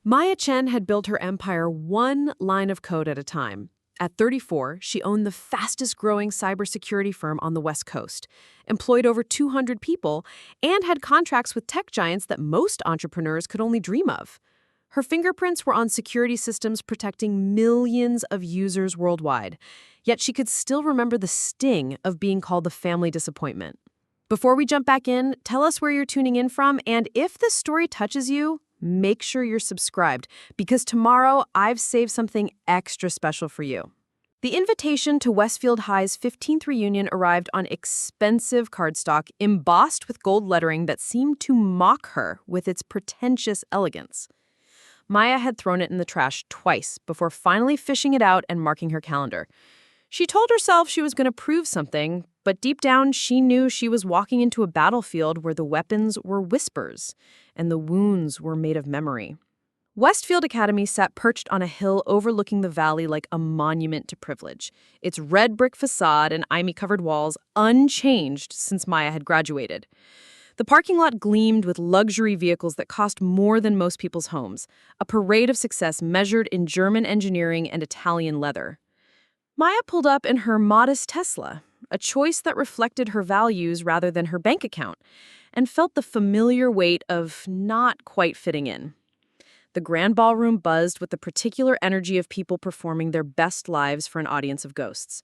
Maya Chen had built her empire one line of code at a time. At 34, she owned the fastest-growing cybersecurity firm on the West Coast, employed over 200 people, and had contracts with tech giants that most entrepreneurs could only dream of. Her fingerprints were on security systems protecting millions of users worldwide, yet she could still remember the sting of being called the family disappointment. Before we jump back in, tell us where you're tuning in from, and if this story touches you, make sure you're subscribed, because tomorrow I've saved something extra special for you. The invitation to Westfield High's 15th reunion arrived on expensive cardstock embossed with gold lettering that seemed to mock her with its pretentious elegance. Maya had thrown it in the trash twice before finally fishing it out and marking her calendar. She told herself she was going to prove something, but deep down she knew she was walking into a battlefield where the weapons were whispers and the wounds were made of memory. Westfield Academy sat perched on a hill overlooking the valley like a monument to privilege, its red brick facade and ivy-covered walls unchanged since Maya had graduated. The parking lot gleamed with luxury vehicles that cost more than most people's homes, a parade of success measured in German engineering and Italian leather. Maya pulled up in her modest Tesla, a choice that reflected her values rather than her bank account, and felt the familiar weight of not quite fitting in. The grand ballroom buzzed with the particular energy of people performing their best lives for an audience of ghosts.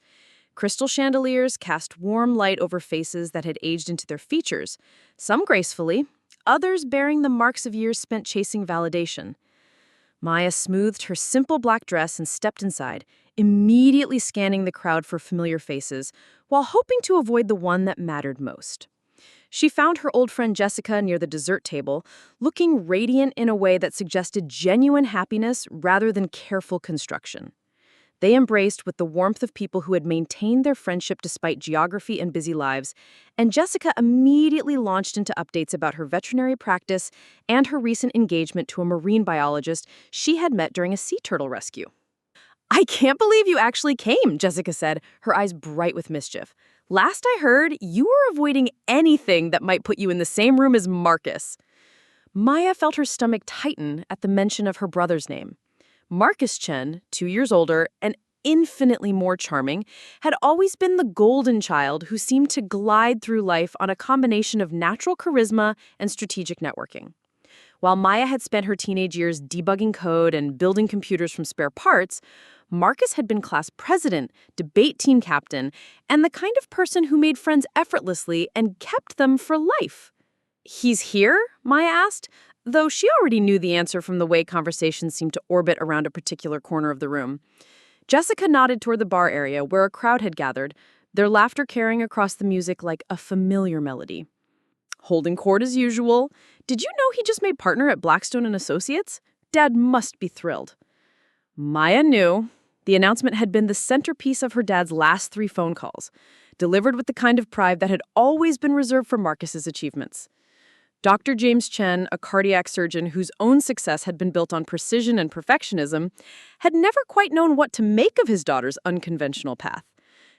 Crystal chandeliers cast warm light over faces that had aged into their features, some gracefully, others bearing the marks of years spent chasing validation. Maya smoothed her simple black dress and stepped inside, immediately scanning the crowd for familiar faces, while hoping to avoid the one that mattered most. She found her old friend Jessica near the dessert table, looking radiant in a way that suggested genuine happiness rather than careful construction. They embraced with the warmth of people who had maintained their friendship despite geography and busy lives, and Jessica immediately launched into updates about her veterinary practice and her recent engagement to a marine biologist she had met during a sea turtle rescue. "I can't believe you actually came," Jessica said, her eyes bright with mischief. "Last I heard, you were avoiding anything that might put you in the same room as Marcus." Maya felt her stomach tighten at the mention of her brother's name. Marcus Chen, 2 years older and infinitely more charming, had always been the golden child who seemed to glide through life on a combination of natural charisma and strategic networking. While Maya had spent her teenage years debugging code and building computers from spare parts, Marcus had been class president, debate team captain, and the kind of person who made friends effortlessly and kept them for life. "He's here?" Maya asked, though she already knew the answer from the way conversations seemed to orbit around a particular corner of the room. Jessica nodded toward the bar area where a crowd had gathered, their laughter carrying across the music like a familiar melody. "Holding court as usual. Did you know he just made partner at Blackstone and Associates? Dad must be thrilled." Maya knew. The announcement had been the centerpiece of her dad's last 3 phone calls, delivered with the kind of pride that had always been reserved for Marcus's achievements. Dr. James Chen, a cardiac surgeon whose own success had been built on precision and perfectionism, had never quite known what to make of his daughter's unconventional path.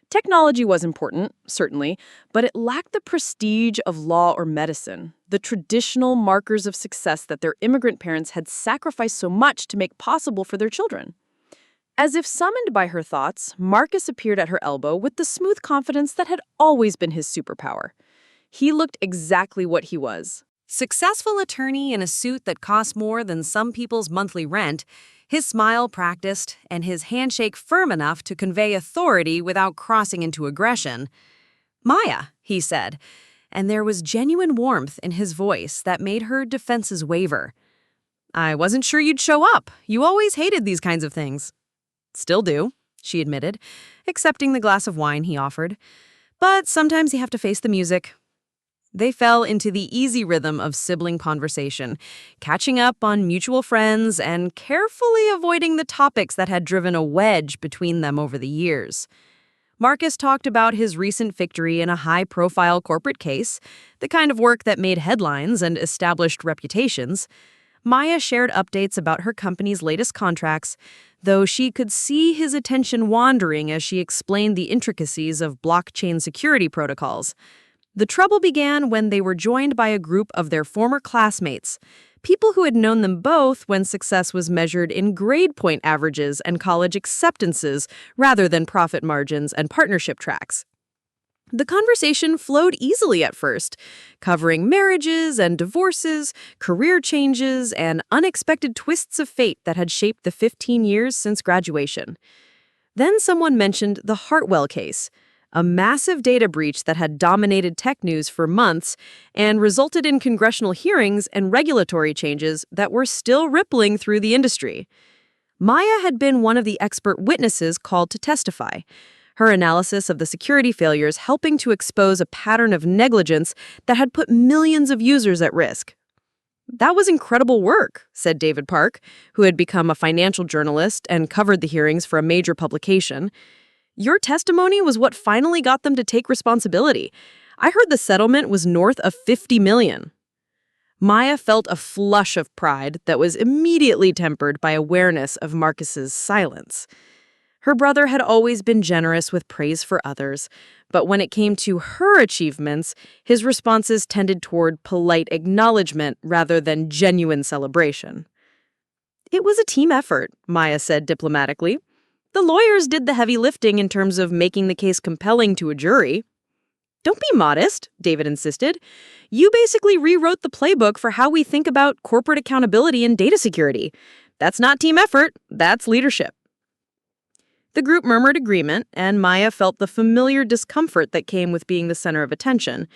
Technology was important, certainly, but it lacked the prestige of law or medicine, the traditional markers of success that their immigrant parents had sacrificed so much to make possible for their children. As if summoned by her thoughts, Marcus appeared at her elbow with the smooth confidence that had always been his superpower. He looked exactly what he was. Successful attorney in a suit that cost more than some people's monthly rent, his smile practiced, and his handshake firm enough to convey authority without crossing into aggression. "Maya," he said, and there was genuine warmth in his voice that made her defenses waver. "I wasn't sure you'd show up. You always hated these kinds of things." "Still do," she admitted, accepting the glass of wine he offered. "But sometimes you have to face the music." They fell into the easy rhythm of sibling conversation, catching up on mutual friends and carefully avoiding the topics that had driven a wedge between them over the years. Marcus talked about his recent victory in a high-profile corporate case, the kind of work that made headlines and established reputations. Maya shared updates about her company's latest contracts, though she could see his attention wandering as she explained the intricacies of blockchain security protocols. The trouble began when they were joined by a group of their former classmates, people who had known them both when success was measured in grade point averages and college acceptances rather than profit margins and partnership tracks. The conversation flowed easily at first, covering marriages and divorces, career changes, and unexpected twists of fate that had shaped the 15 years since graduation. Then someone mentioned the Hartwell case, a massive data breach that had dominated tech news for months and resulted in congressional hearings and regulatory changes that were still rippling through the industry. Maya had been one of the expert witnesses called to testify, her analysis of the security failures helping to expose a pattern of negligence that had put millions of users at risk. "That was incredible work," said David Park, who had become a financial journalist and covered the hearings for a major publication. "Your testimony was what finally got them to take responsibility. I heard the settlement was north of $50 million. Maya felt a flush of pride that was immediately tempered by awareness of Marcus's silence. Her brother had always been generous with praise for others, but when it came to her achievements, his responses tended toward polite acknowledgement rather than genuine celebration. "It was a team effort," Maya said diplomatically. "The lawyers did the heavy lifting in terms of making the case compelling to a jury." "Don't be modest," David insisted. "You basically rewrote the playbook for how we think about corporate accountability and data security. That's not team effort, that's leadership." The group murmured agreement, and Maya felt the familiar discomfort that came with being the center of attention.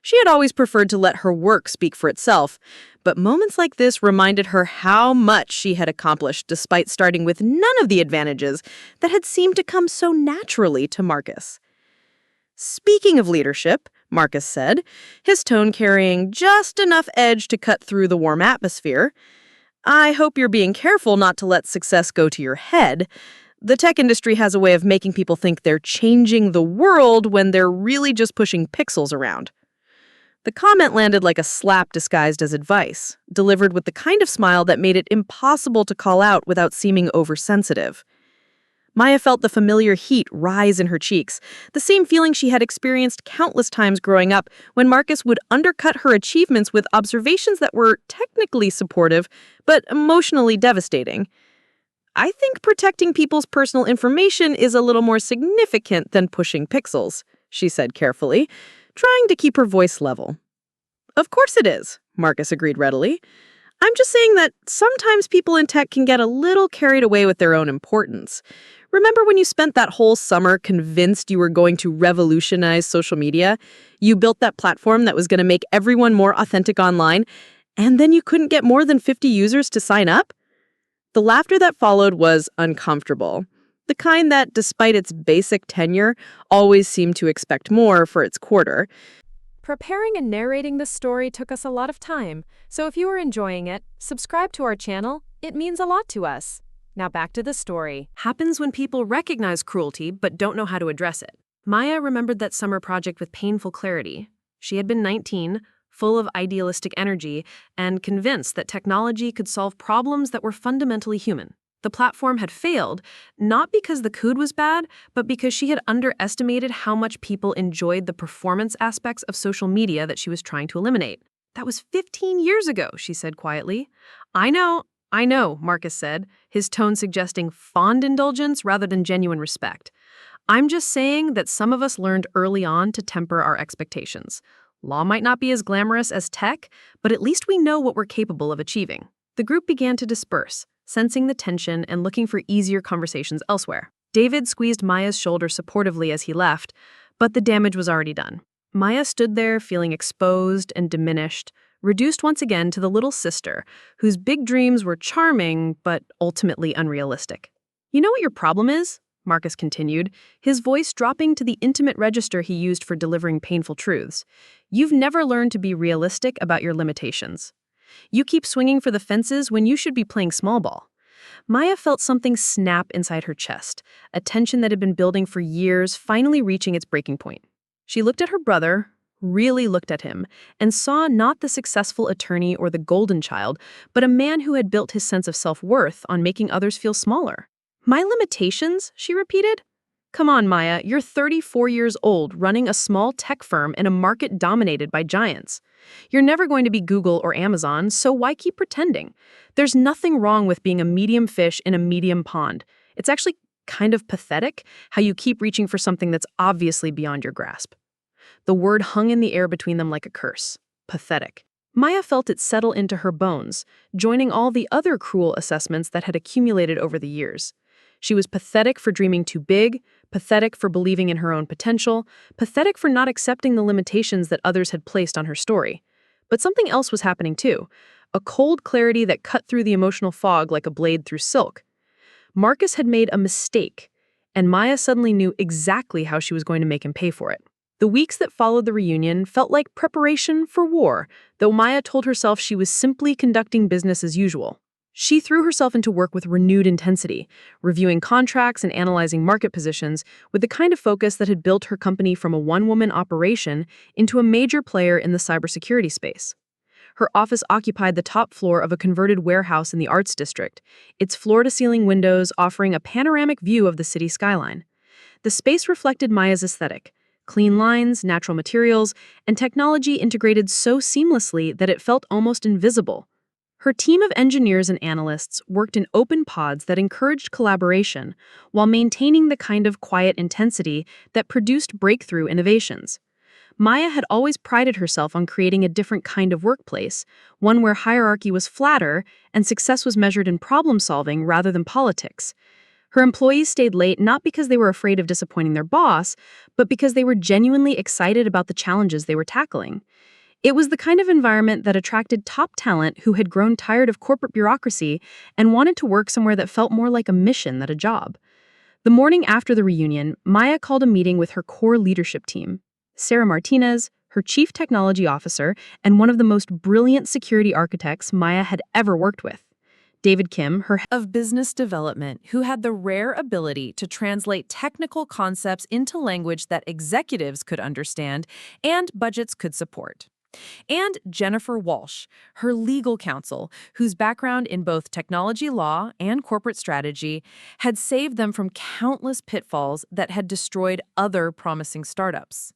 She had always preferred to let her work speak for itself, but moments like this reminded her how much she had accomplished despite starting with none of the advantages that had seemed to come so naturally to Marcus. "Speaking of leadership," Marcus said, his tone carrying just enough edge to cut through the warm atmosphere, "I hope you're being careful not to let success go to your head. The tech industry has a way of making people think they're changing the world when they're really just pushing pixels around." The comment landed like a slap disguised as advice, delivered with the kind of smile that made it impossible to call out without seeming oversensitive. Maya felt the familiar heat rise in her cheeks, the same feeling she had experienced countless times growing up when Marcus would undercut her achievements with observations that were technically supportive, but emotionally devastating. "I think protecting people's personal information is a little more significant than pushing pixels," she said carefully, trying to keep her voice level. "Of course it is," Marcus agreed readily. "I'm just saying that sometimes people in tech can get a little carried away with their own importance. Remember when you spent that whole summer convinced you were going to revolutionize social media? You built that platform that was going to make everyone more authentic online, and then you couldn't get more than 50 users to sign up?" The laughter that followed was uncomfortable, the kind that, despite its basic tenure, always seemed to expect more for its quarter. Preparing and narrating this story took us a lot of time, so if you are enjoying it, subscribe to our channel. It means a lot to us. Now back to the story. Happens when people recognize cruelty but don't know how to address it. Maya remembered that summer project with painful clarity. She had been 19, full of idealistic energy, and convinced that technology could solve problems that were fundamentally human. The platform had failed, not because the code was bad, but because she had underestimated how much people enjoyed the performance aspects of social media that she was trying to eliminate. "That was 15 years ago," she said quietly. I know, Marcus said, his tone suggesting fond indulgence rather than genuine respect. "I'm just saying that some of us learned early on to temper our expectations. Law might not be as glamorous as tech, but at least we know what we're capable of achieving." The group began to disperse, sensing the tension and looking for easier conversations elsewhere. David squeezed Maya's shoulder supportively as he left, but the damage was already done. Maya stood there feeling exposed and diminished, reduced once again to the little sister, whose big dreams were charming but ultimately unrealistic. "You know what your problem is?" Marcus continued, his voice dropping to the intimate register he used for delivering painful truths. "You've never learned to be realistic about your limitations. You keep swinging for the fences when you should be playing small ball." Maya felt something snap inside her chest, a tension that had been building for years finally reaching its breaking point. She looked at her brother, really looked at him, and saw not the successful attorney or the golden child, but a man who had built his sense of self-worth on making others feel smaller. "My limitations?" she repeated. Come on, Maya, you're 34 years old running a small tech firm in a market dominated by giants. You're never going to be Google or Amazon, so why keep pretending? There's nothing wrong with being a medium fish in a medium pond. It's actually kind of pathetic how you keep reaching for something that's obviously beyond your grasp. The word hung in the air between them like a curse. Pathetic. Maya felt it settle into her bones, joining all the other cruel assessments that had accumulated over the years. She was pathetic for dreaming too big, pathetic for believing in her own potential, pathetic for not accepting the limitations that others had placed on her story. But something else was happening too, a cold clarity that cut through the emotional fog like a blade through silk. Marcus had made a mistake, and Maya suddenly knew exactly how she was going to make him pay for it. The weeks that followed the reunion felt like preparation for war, though Maya told herself she was simply conducting business as usual. She threw herself into work with renewed intensity, reviewing contracts and analyzing market positions with the kind of focus that had built her company from a one-woman operation into a major player in the cybersecurity space. Her office occupied the top floor of a converted warehouse in the Arts District, its floor-to-ceiling windows offering a panoramic view of the city skyline. The space reflected Maya's aesthetic: clean lines, natural materials, and technology integrated so seamlessly that it felt almost invisible. Her team of engineers and analysts worked in open pods that encouraged collaboration while maintaining the kind of quiet intensity that produced breakthrough innovations. Maya had always prided herself on creating a different kind of workplace, one where hierarchy was flatter and success was measured in problem-solving rather than politics. Her employees stayed late not because they were afraid of disappointing their boss, but because they were genuinely excited about the challenges they were tackling. It was the kind of environment that attracted top talent who had grown tired of corporate bureaucracy and wanted to work somewhere that felt more like a mission than a job. The morning after the reunion, Maya called a meeting with her core leadership team: Sarah Martinez, her chief technology officer, and one of the most brilliant security architects Maya had ever worked with, David Kim, her head of business development, who had the rare ability to translate technical concepts into language that executives could understand and budgets could support. And Jennifer Walsh, her legal counsel, whose background in both technology law and corporate strategy had saved them from countless pitfalls that had destroyed other promising startups.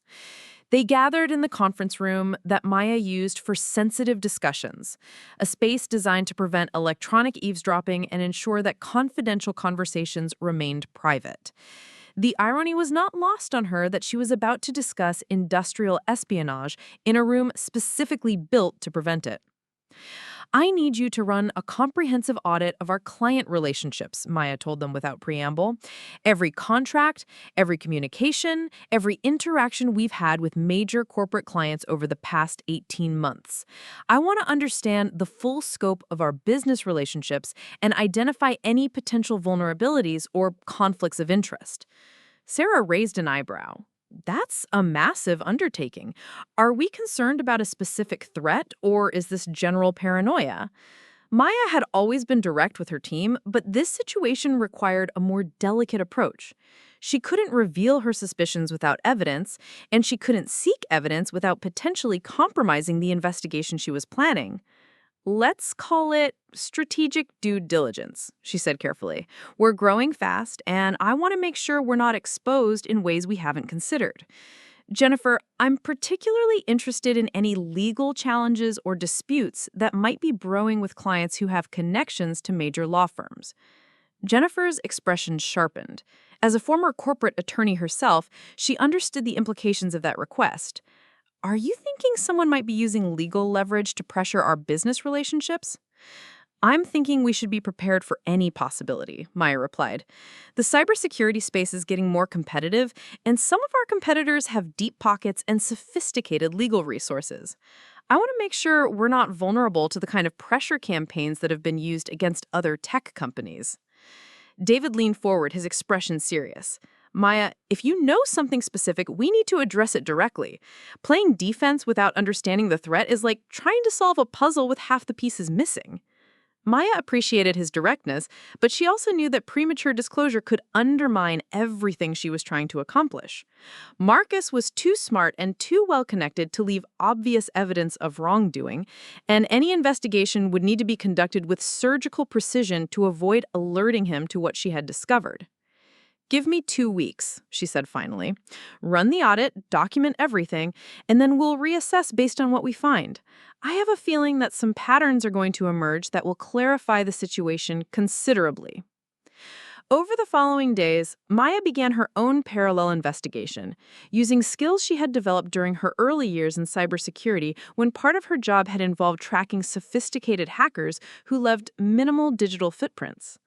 They gathered in the conference room that Maya used for sensitive discussions, a space designed to prevent electronic eavesdropping and ensure that confidential conversations remained private. The irony was not lost on her that she was about to discuss industrial espionage in a room specifically built to prevent it. "I need you to run a comprehensive audit of our client relationships," Maya told them without preamble. "Every contract, every communication, every interaction we've had with major corporate clients over the past 18 months. I want to understand the full scope of our business relationships and identify any potential vulnerabilities or conflicts of interest." Sarah raised an eyebrow. "That's a massive undertaking. Are we concerned about a specific threat, or is this general paranoia?" Maya had always been direct with her team, but this situation required a more delicate approach. She couldn't reveal her suspicions without evidence, and she couldn't seek evidence without potentially compromising the investigation she was planning. "Let's call it strategic due diligence," she said carefully. "We're growing fast, and I want to make sure we're not exposed in ways we haven't considered. Jennifer, I'm particularly interested in any legal challenges or disputes that might be brewing with clients who have connections to major law firms." Jennifer's expression sharpened. As a former corporate attorney herself, she understood the implications of that request. "Are you thinking someone might be using legal leverage to pressure our business relationships?" "I'm thinking we should be prepared for any possibility," Maya replied. "The cybersecurity space is getting more competitive, and some of our competitors have deep pockets and sophisticated legal resources. I want to make sure we're not vulnerable to the kind of pressure campaigns that have been used against other tech companies." David leaned forward, his expression serious. "Maya, if you know something specific, we need to address it directly. Playing defense without understanding the threat is like trying to solve a puzzle with half the pieces missing." Maya appreciated his directness, but she also knew that premature disclosure could undermine everything she was trying to accomplish. Marcus was too smart and too well-connected to leave obvious evidence of wrongdoing, and any investigation would need to be conducted with surgical precision to avoid alerting him to what she had discovered. "Give me 2 weeks," she said finally. "Run the audit, document everything, and then we'll reassess based on what we find. I have a feeling that some patterns are going to emerge that will clarify the situation considerably." Over the following days, Maya began her own parallel investigation, using skills she had developed during her early years in cybersecurity when part of her job had involved tracking sophisticated hackers who left minimal digital footprints.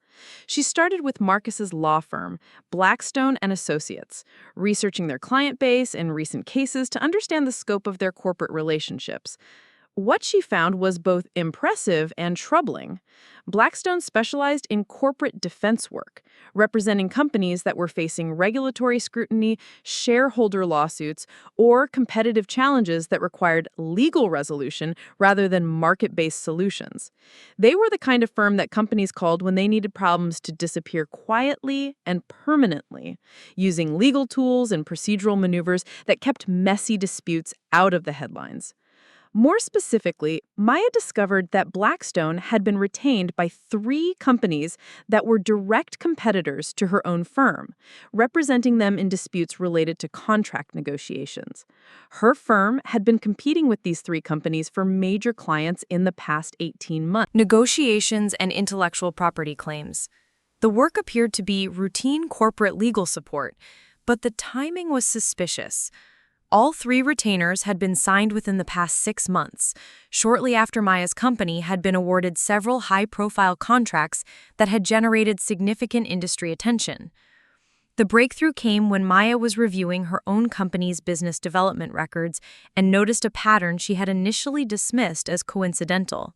She started with Marcus's law firm, Blackstone and Associates, researching their client base and recent cases to understand the scope of their corporate relationships. What she found was both impressive and troubling. Blackstone specialized in corporate defense work, representing companies that were facing regulatory scrutiny, shareholder lawsuits, or competitive challenges that required legal resolution rather than market-based solutions. They were the kind of firm that companies called when they needed problems to disappear quietly and permanently, using legal tools and procedural maneuvers that kept messy disputes out of the headlines. More specifically, Maya discovered that Blackstone had been retained by 3 companies that were direct competitors to her own firm, representing them in disputes related to contract negotiations. Her firm had been competing with these 3 companies for major clients in the past 18 months. Negotiations and intellectual property claims. The work appeared to be routine corporate legal support, but the timing was suspicious. All 3 retainers had been signed within the past 6 months, shortly after Maya's company had been awarded several high-profile contracts that had generated significant industry attention. The breakthrough came when Maya was reviewing her own company's business development records and noticed a pattern she had initially dismissed as coincidental.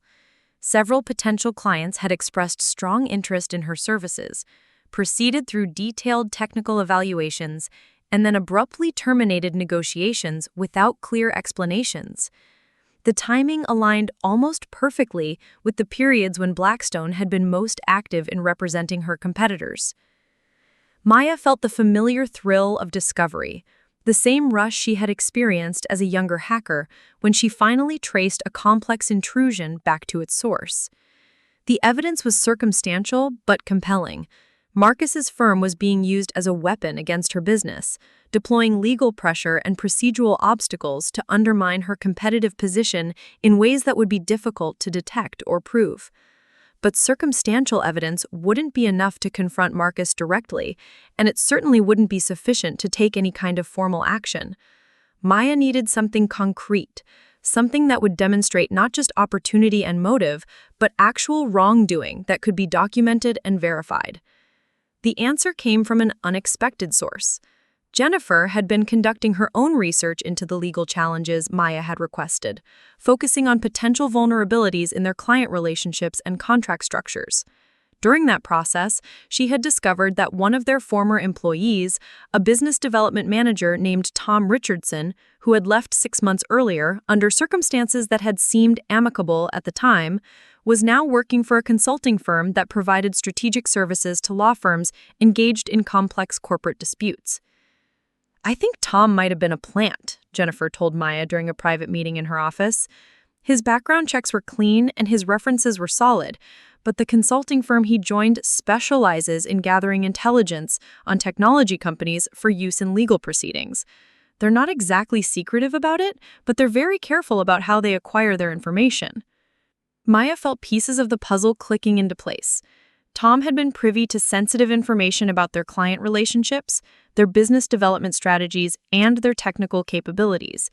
Several potential clients had expressed strong interest in her services, proceeded through detailed technical evaluations, and then abruptly terminated negotiations without clear explanations. The timing aligned almost perfectly with the periods when Blackstone had been most active in representing her competitors. Maya felt the familiar thrill of discovery, the same rush she had experienced as a younger hacker when she finally traced a complex intrusion back to its source. The evidence was circumstantial but compelling. Marcus's firm was being used as a weapon against her business, deploying legal pressure and procedural obstacles to undermine her competitive position in ways that would be difficult to detect or prove. But circumstantial evidence wouldn't be enough to confront Marcus directly, and it certainly wouldn't be sufficient to take any kind of formal action. Maya needed something concrete, something that would demonstrate not just opportunity and motive, but actual wrongdoing that could be documented and verified. The answer came from an unexpected source. Jennifer had been conducting her own research into the legal challenges Maya had requested, focusing on potential vulnerabilities in their client relationships and contract structures. During that process, she had discovered that one of their former employees, a business development manager named Tom Richardson, who had left 6 months earlier under circumstances that had seemed amicable at the time, was now working for a consulting firm that provided strategic services to law firms engaged in complex corporate disputes. "I think Tom might have been a plant," Jennifer told Maya during a private meeting in her office. "His background checks were clean and his references were solid, but the consulting firm he joined specializes in gathering intelligence on technology companies for use in legal proceedings. They're not exactly secretive about it, but they're very careful about how they acquire their information." Maya felt pieces of the puzzle clicking into place. Tom had been privy to sensitive information about their client relationships, their business development strategies, and their technical capabilities.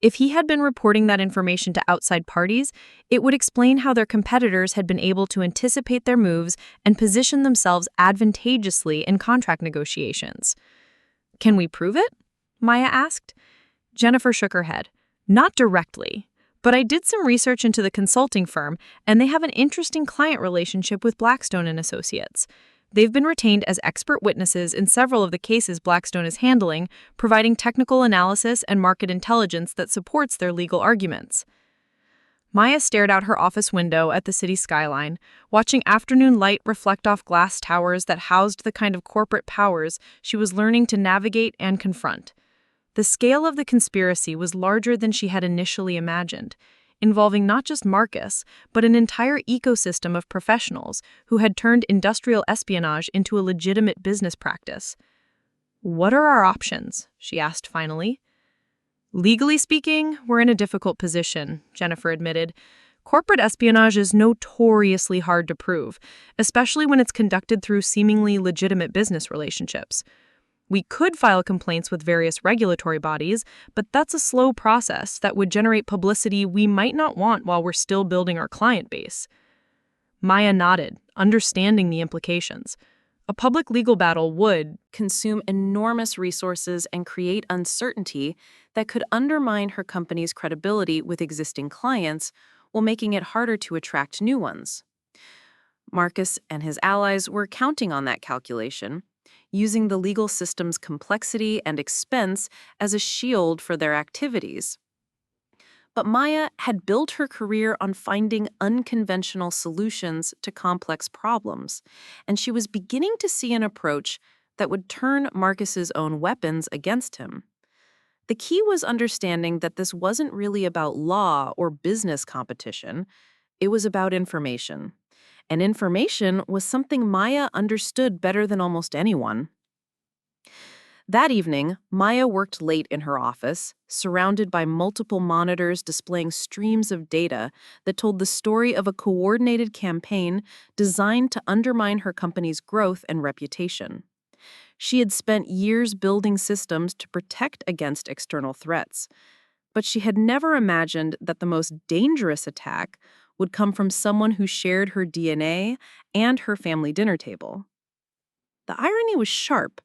If he had been reporting that information to outside parties, it would explain how their competitors had been able to anticipate their moves and position themselves advantageously in contract negotiations. "Can we prove it?" Maya asked. Jennifer shook her head. "Not directly. But I did some research into the consulting firm, and they have an interesting client relationship with Blackstone and Associates. They've been retained as expert witnesses in several of the cases Blackstone is handling, providing technical analysis and market intelligence that supports their legal arguments." Maya stared out her office window at the city skyline, watching afternoon light reflect off glass towers that housed the kind of corporate powers she was learning to navigate and confront. The scale of the conspiracy was larger than she had initially imagined, involving not just Marcus, but an entire ecosystem of professionals who had turned industrial espionage into a legitimate business practice. "What are our options?" she asked finally. "Legally speaking, we're in a difficult position," Jennifer admitted. "Corporate espionage is notoriously hard to prove, especially when it's conducted through seemingly legitimate business relationships. We could file complaints with various regulatory bodies, but that's a slow process that would generate publicity we might not want while we're still building our client base." Maya nodded, understanding the implications. A public legal battle would consume enormous resources and create uncertainty that could undermine her company's credibility with existing clients while making it harder to attract new ones. Marcus and his allies were counting on that calculation, using the legal system's complexity and expense as a shield for their activities. But Maya had built her career on finding unconventional solutions to complex problems, and she was beginning to see an approach that would turn Marcus's own weapons against him. The key was understanding that this wasn't really about law or business competition, it was about information. And information was something Maya understood better than almost anyone. That evening, Maya worked late in her office, surrounded by multiple monitors displaying streams of data that told the story of a coordinated campaign designed to undermine her company's growth and reputation. She had spent years building systems to protect against external threats, but she had never imagined that the most dangerous attack would come from someone who shared her DNA and her family dinner table. The irony was sharp.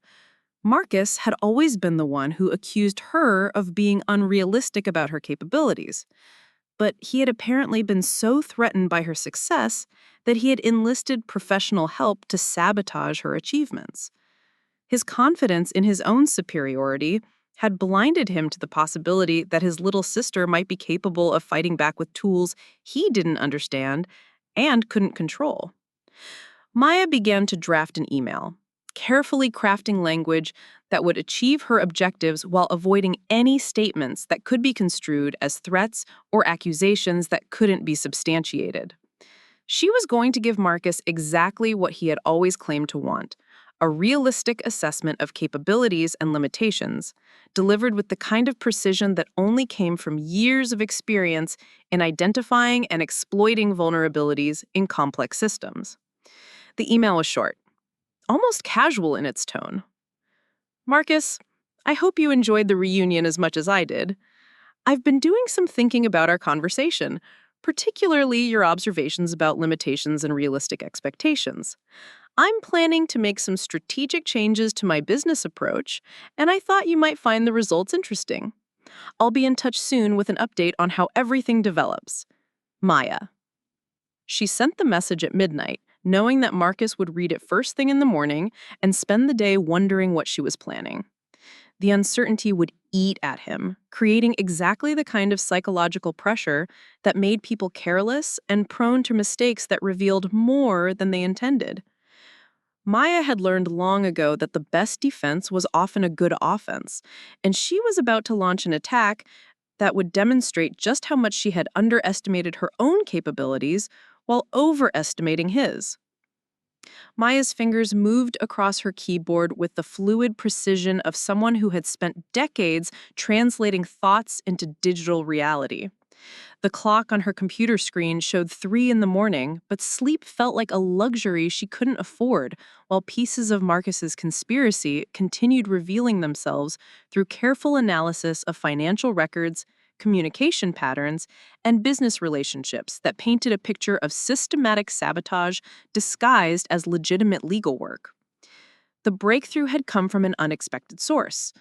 Marcus had always been the one who accused her of being unrealistic about her capabilities, but he had apparently been so threatened by her success that he had enlisted professional help to sabotage her achievements. His confidence in his own superiority had blinded him to the possibility that his little sister might be capable of fighting back with tools he didn't understand and couldn't control. Maya began to draft an email, carefully crafting language that would achieve her objectives while avoiding any statements that could be construed as threats or accusations that couldn't be substantiated. She was going to give Marcus exactly what he had always claimed to want: a realistic assessment of capabilities and limitations, delivered with the kind of precision that only came from years of experience in identifying and exploiting vulnerabilities in complex systems. The email was short, almost casual in its tone. "Marcus, I hope you enjoyed the reunion as much as I did. I've been doing some thinking about our conversation, particularly your observations about limitations and realistic expectations. I'm planning to make some strategic changes to my business approach, and I thought you might find the results interesting. I'll be in touch soon with an update on how everything develops. Maya." She sent the message at midnight, knowing that Marcus would read it first thing in the morning and spend the day wondering what she was planning. The uncertainty would eat at him, creating exactly the kind of psychological pressure that made people careless and prone to mistakes that revealed more than they intended. Maya had learned long ago that the best defense was often a good offense, and she was about to launch an attack that would demonstrate just how much she had underestimated her own capabilities while overestimating his. Maya's fingers moved across her keyboard with the fluid precision of someone who had spent decades translating thoughts into digital reality. The clock on her computer screen showed 3 in the morning, but sleep felt like a luxury she couldn't afford, while pieces of Marcus's conspiracy continued revealing themselves through careful analysis of financial records, communication patterns, and business relationships that painted a picture of systematic sabotage disguised as legitimate legal work. The breakthrough had come from an unexpected source.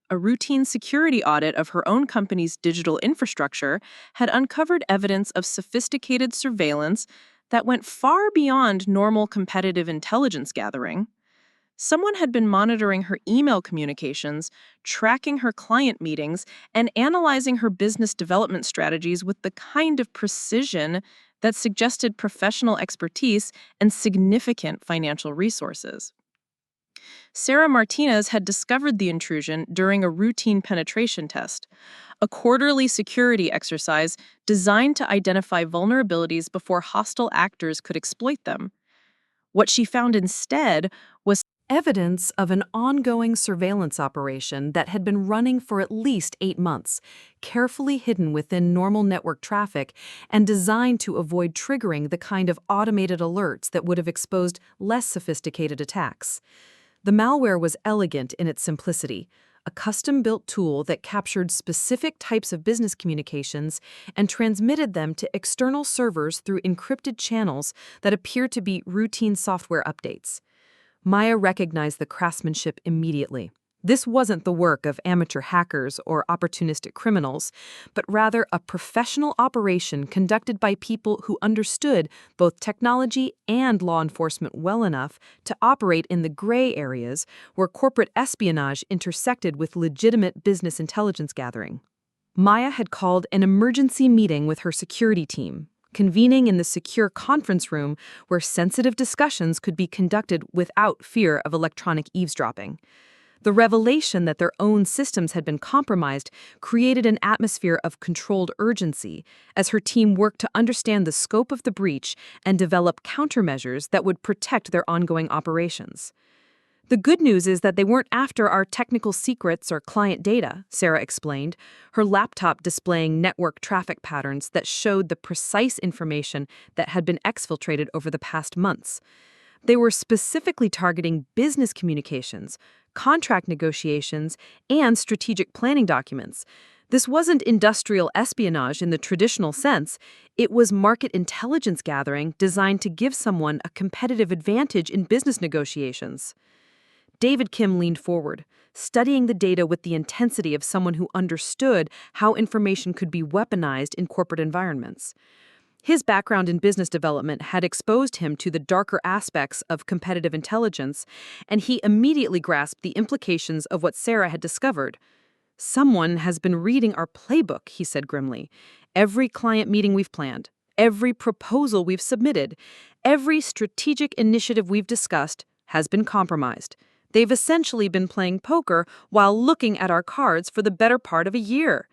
A routine security audit of her own company's digital infrastructure had uncovered evidence of sophisticated surveillance that went far beyond normal competitive intelligence gathering. Someone had been monitoring her email communications, tracking her client meetings, and analyzing her business development strategies with the kind of precision that suggested professional expertise and significant financial resources. Sarah Martinez had discovered the intrusion during a routine penetration test, a quarterly security exercise designed to identify vulnerabilities before hostile actors could exploit them. What she found instead was evidence of an ongoing surveillance operation that had been running for at least 8 months, carefully hidden within normal network traffic and designed to avoid triggering the kind of automated alerts that would have exposed less sophisticated attacks. The malware was elegant in its simplicity, a custom-built tool that captured specific types of business communications and transmitted them to external servers through encrypted channels that appeared to be routine software updates. Maya recognized the craftsmanship immediately. This wasn't the work of amateur hackers or opportunistic criminals, but rather a professional operation conducted by people who understood both technology and law enforcement well enough to operate in the gray areas where corporate espionage intersected with legitimate business intelligence gathering. Maya had called an emergency meeting with her security team, convening in the secure conference room where sensitive discussions could be conducted without fear of electronic eavesdropping. The revelation that their own systems had been compromised created an atmosphere of controlled urgency as her team worked to understand the scope of the breach and develop countermeasures that would protect their ongoing operations. The good news is that they weren't after our technical secrets or client data, Sarah explained, her laptop displaying network traffic patterns that showed the precise information that had been exfiltrated over the past months. They were specifically targeting business communications, contract negotiations, and strategic planning documents. This wasn't industrial espionage in the traditional sense. It was market intelligence gathering designed to give someone a competitive advantage in business negotiations. David Kim leaned forward, studying the data with the intensity of someone who understood how information could be weaponized in corporate environments. His background in business development had exposed him to the darker aspects of competitive intelligence, and he immediately grasped the implications of what Sarah had discovered. "Someone has been reading our playbook," he said grimly. "Every client meeting we've planned, every proposal we've submitted, every strategic initiative we've discussed has been compromised. They've essentially been playing poker while looking at our cards for the better part of a year."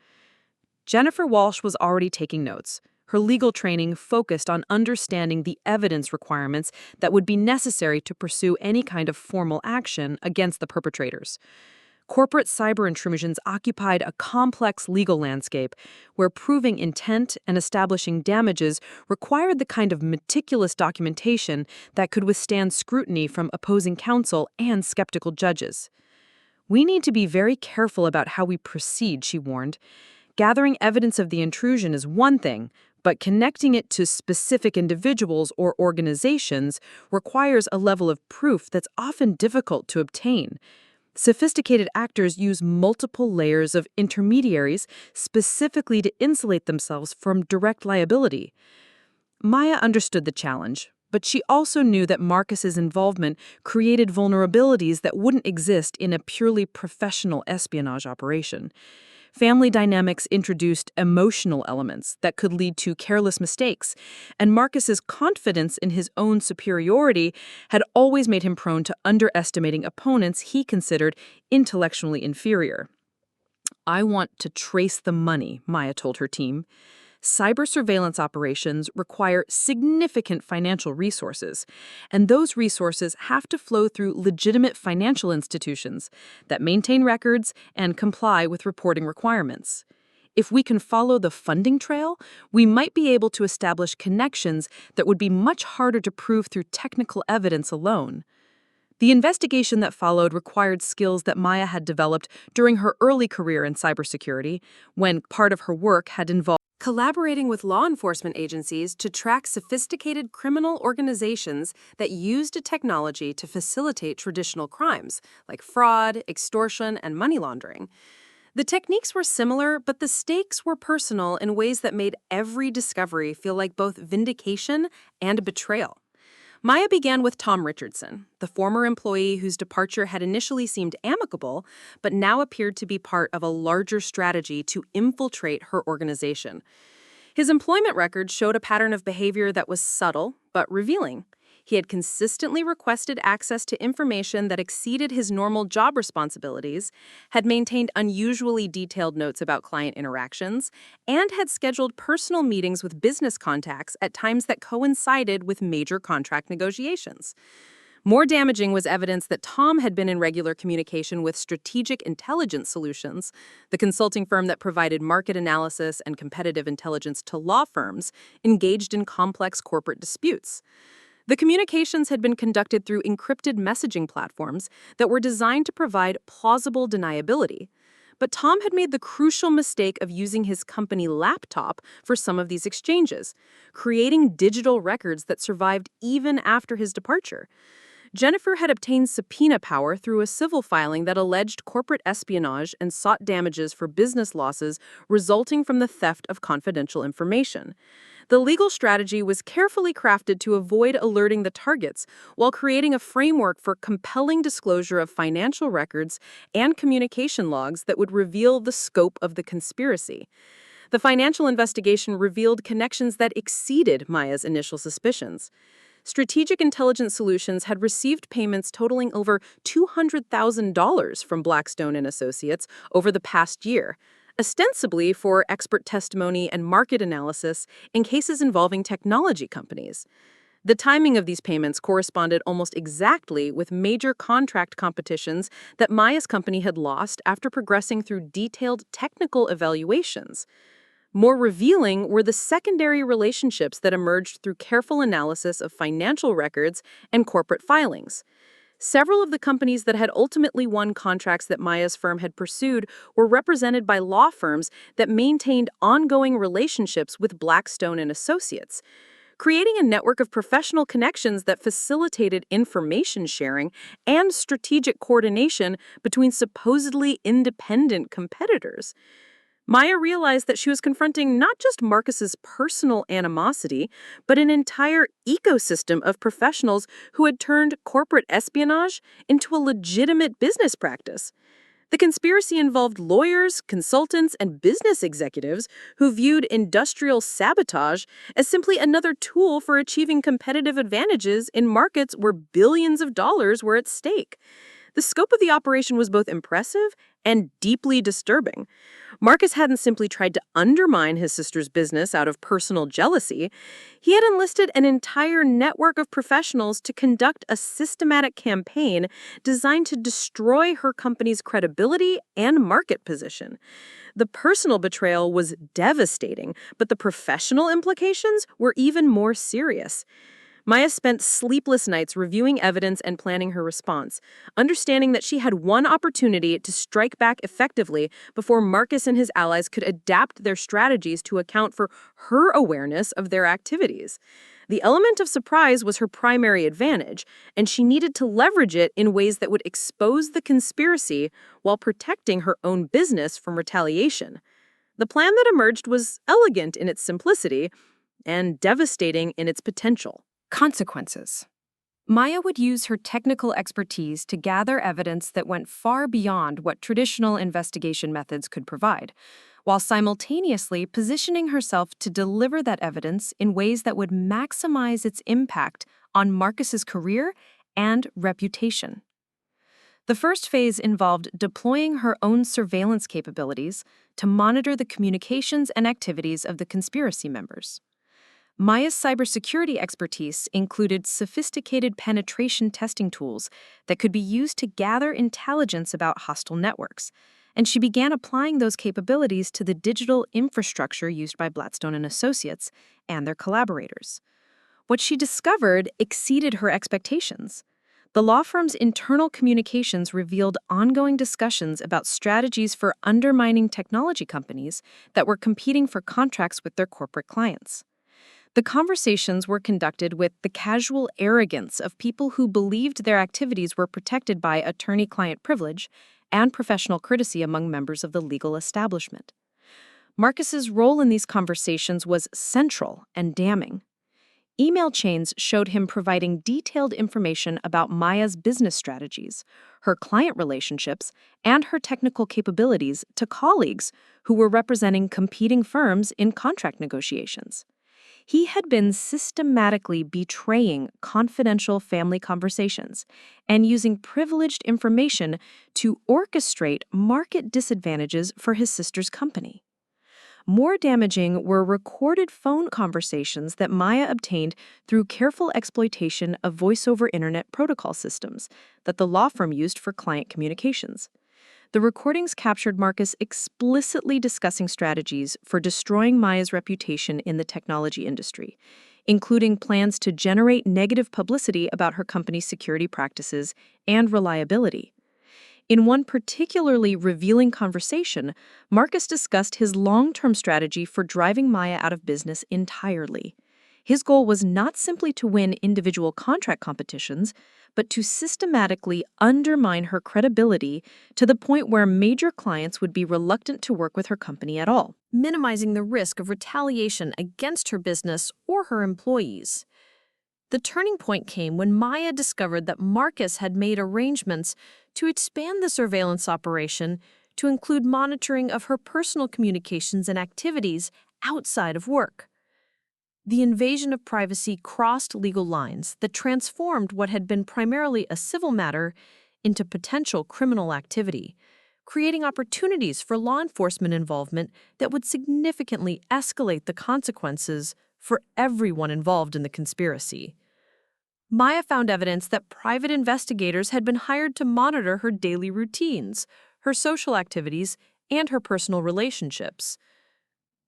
Jennifer Walsh was already taking notes. Her legal training focused on understanding the evidence requirements that would be necessary to pursue any kind of formal action against the perpetrators. Corporate cyber intrusions occupied a complex legal landscape where proving intent and establishing damages required the kind of meticulous documentation that could withstand scrutiny from opposing counsel and skeptical judges. "We need to be very careful about how we proceed," she warned. "Gathering evidence of the intrusion is one thing, but connecting it to specific individuals or organizations requires a level of proof that's often difficult to obtain. Sophisticated actors use multiple layers of intermediaries specifically to insulate themselves from direct liability." Maya understood the challenge, but she also knew that Marcus's involvement created vulnerabilities that wouldn't exist in a purely professional espionage operation. Family dynamics introduced emotional elements that could lead to careless mistakes, and Marcus's confidence in his own superiority had always made him prone to underestimating opponents he considered intellectually inferior. "I want to trace the money," Maya told her team. Cyber surveillance operations require significant financial resources, and those resources have to flow through legitimate financial institutions that maintain records and comply with reporting requirements. If we can follow the funding trail, we might be able to establish connections that would be much harder to prove through technical evidence alone. The investigation that followed required skills that Maya had developed during her early career in cybersecurity, when part of her work had involved collaborating with law enforcement agencies to track sophisticated criminal organizations that used a technology to facilitate traditional crimes, like fraud, extortion, and money laundering. The techniques were similar, but the stakes were personal in ways that made every discovery feel like both vindication and betrayal. Maya began with Tom Richardson, the former employee whose departure had initially seemed amicable, but now appeared to be part of a larger strategy to infiltrate her organization. His employment record showed a pattern of behavior that was subtle but revealing. He had consistently requested access to information that exceeded his normal job responsibilities, had maintained unusually detailed notes about client interactions, and had scheduled personal meetings with business contacts at times that coincided with major contract negotiations. More damaging was evidence that Tom had been in regular communication with Strategic Intelligence Solutions, the consulting firm that provided market analysis and competitive intelligence to law firms engaged in complex corporate disputes. The communications had been conducted through encrypted messaging platforms that were designed to provide plausible deniability. But Tom had made the crucial mistake of using his company laptop for some of these exchanges, creating digital records that survived even after his departure. Jennifer had obtained subpoena power through a civil filing that alleged corporate espionage and sought damages for business losses resulting from the theft of confidential information. The legal strategy was carefully crafted to avoid alerting the targets while creating a framework for compelling disclosure of financial records and communication logs that would reveal the scope of the conspiracy. The financial investigation revealed connections that exceeded Maya's initial suspicions. Strategic Intelligence Solutions had received payments totaling over $200,000 from Blackstone and Associates over the past year, ostensibly for expert testimony and market analysis in cases involving technology companies. The timing of these payments corresponded almost exactly with major contract competitions that Maya's company had lost after progressing through detailed technical evaluations. More revealing were the secondary relationships that emerged through careful analysis of financial records and corporate filings. Several of the companies that had ultimately won contracts that Maya's firm had pursued were represented by law firms that maintained ongoing relationships with Blackstone and Associates, creating a network of professional connections that facilitated information sharing and strategic coordination between supposedly independent competitors. Maya realized that she was confronting not just Marcus's personal animosity, but an entire ecosystem of professionals who had turned corporate espionage into a legitimate business practice. The conspiracy involved lawyers, consultants, and business executives who viewed industrial sabotage as simply another tool for achieving competitive advantages in markets where billions of dollars were at stake. The scope of the operation was both impressive and deeply disturbing. Marcus hadn't simply tried to undermine his sister's business out of personal jealousy. He had enlisted an entire network of professionals to conduct a systematic campaign designed to destroy her company's credibility and market position. The personal betrayal was devastating, but the professional implications were even more serious. Maya spent sleepless nights reviewing evidence and planning her response, understanding that she had one opportunity to strike back effectively before Marcus and his allies could adapt their strategies to account for her awareness of their activities. The element of surprise was her primary advantage, and she needed to leverage it in ways that would expose the conspiracy while protecting her own business from retaliation. The plan that emerged was elegant in its simplicity and devastating in its potential. Consequences. Maya would use her technical expertise to gather evidence that went far beyond what traditional investigation methods could provide, while simultaneously positioning herself to deliver that evidence in ways that would maximize its impact on Marcus's career and reputation. The first phase involved deploying her own surveillance capabilities to monitor the communications and activities of the conspiracy members. Maya's cybersecurity expertise included sophisticated penetration testing tools that could be used to gather intelligence about hostile networks, and she began applying those capabilities to the digital infrastructure used by Blackstone and Associates and their collaborators. What she discovered exceeded her expectations. The law firm's internal communications revealed ongoing discussions about strategies for undermining technology companies that were competing for contracts with their corporate clients. The conversations were conducted with the casual arrogance of people who believed their activities were protected by attorney-client privilege and professional courtesy among members of the legal establishment. Marcus's role in these conversations was central and damning. Email chains showed him providing detailed information about Maya's business strategies, her client relationships, and her technical capabilities to colleagues who were representing competing firms in contract negotiations. He had been systematically betraying confidential family conversations and using privileged information to orchestrate market disadvantages for his sister's company. More damaging were recorded phone conversations that Maya obtained through careful exploitation of voice-over internet protocol systems that the law firm used for client communications. The recordings captured Marcus explicitly discussing strategies for destroying Maya's reputation in the technology industry, including plans to generate negative publicity about her company's security practices and reliability. In one particularly revealing conversation, Marcus discussed his long-term strategy for driving Maya out of business entirely. His goal was not simply to win individual contract competitions, but to systematically undermine her credibility to the point where major clients would be reluctant to work with her company at all, minimizing the risk of retaliation against her business or her employees. The turning point came when Maya discovered that Marcus had made arrangements to expand the surveillance operation to include monitoring of her personal communications and activities outside of work. The invasion of privacy crossed legal lines that transformed what had been primarily a civil matter into potential criminal activity, creating opportunities for law enforcement involvement that would significantly escalate the consequences for everyone involved in the conspiracy. Maya found evidence that private investigators had been hired to monitor her daily routines, her social activities, and her personal relationships.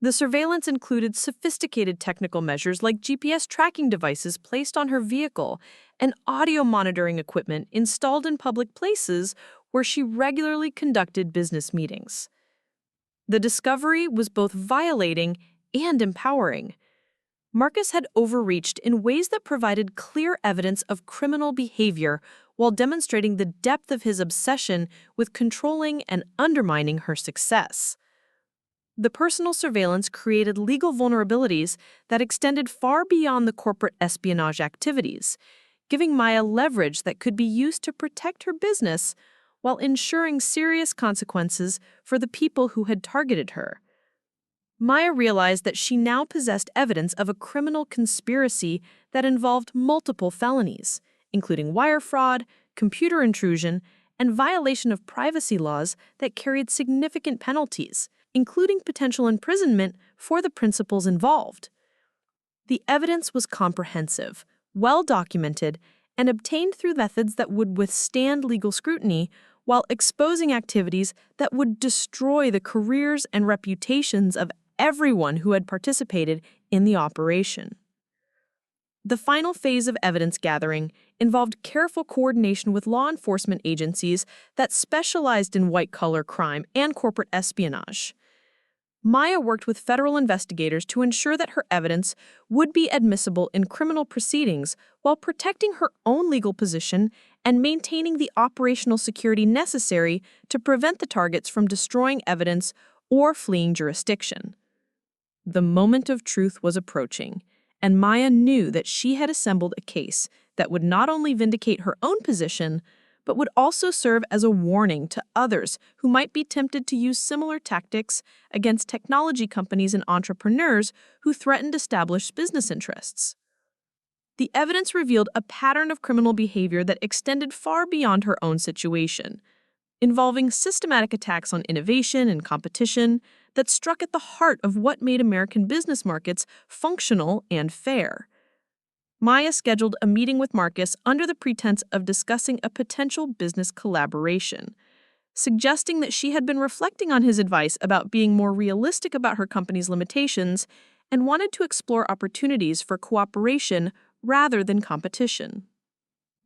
The surveillance included sophisticated technical measures like GPS tracking devices placed on her vehicle and audio monitoring equipment installed in public places where she regularly conducted business meetings. The discovery was both violating and empowering. Marcus had overreached in ways that provided clear evidence of criminal behavior while demonstrating the depth of his obsession with controlling and undermining her success. The personal surveillance created legal vulnerabilities that extended far beyond the corporate espionage activities, giving Maya leverage that could be used to protect her business while ensuring serious consequences for the people who had targeted her. Maya realized that she now possessed evidence of a criminal conspiracy that involved multiple felonies, including wire fraud, computer intrusion, and violation of privacy laws that carried significant penalties, including potential imprisonment for the principals involved. The evidence was comprehensive, well-documented, and obtained through methods that would withstand legal scrutiny while exposing activities that would destroy the careers and reputations of everyone who had participated in the operation. The final phase of evidence gathering involved careful coordination with law enforcement agencies that specialized in white-collar crime and corporate espionage. Maya worked with federal investigators to ensure that her evidence would be admissible in criminal proceedings while protecting her own legal position and maintaining the operational security necessary to prevent the targets from destroying evidence or fleeing jurisdiction. The moment of truth was approaching, and Maya knew that she had assembled a case that would not only vindicate her own position, but would also serve as a warning to others who might be tempted to use similar tactics against technology companies and entrepreneurs who threatened established business interests. The evidence revealed a pattern of criminal behavior that extended far beyond her own situation, involving systematic attacks on innovation and competition that struck at the heart of what made American business markets functional and fair. Maya scheduled a meeting with Marcus under the pretense of discussing a potential business collaboration, suggesting that she had been reflecting on his advice about being more realistic about her company's limitations and wanted to explore opportunities for cooperation rather than competition.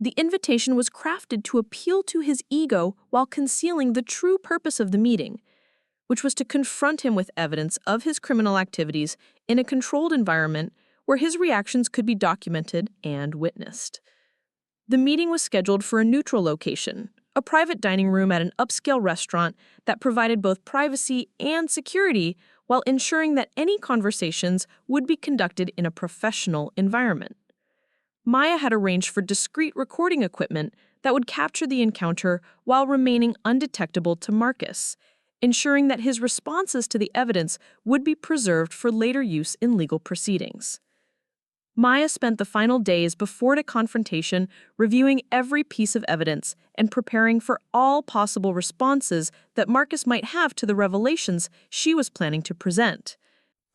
The invitation was crafted to appeal to his ego while concealing the true purpose of the meeting, which was to confront him with evidence of his criminal activities in a controlled environment where his reactions could be documented and witnessed. The meeting was scheduled for a neutral location, a private dining room at an upscale restaurant that provided both privacy and security while ensuring that any conversations would be conducted in a professional environment. Maya had arranged for discreet recording equipment that would capture the encounter while remaining undetectable to Marcus, ensuring that his responses to the evidence would be preserved for later use in legal proceedings. Maya spent the final days before the confrontation reviewing every piece of evidence and preparing for all possible responses that Marcus might have to the revelations she was planning to present.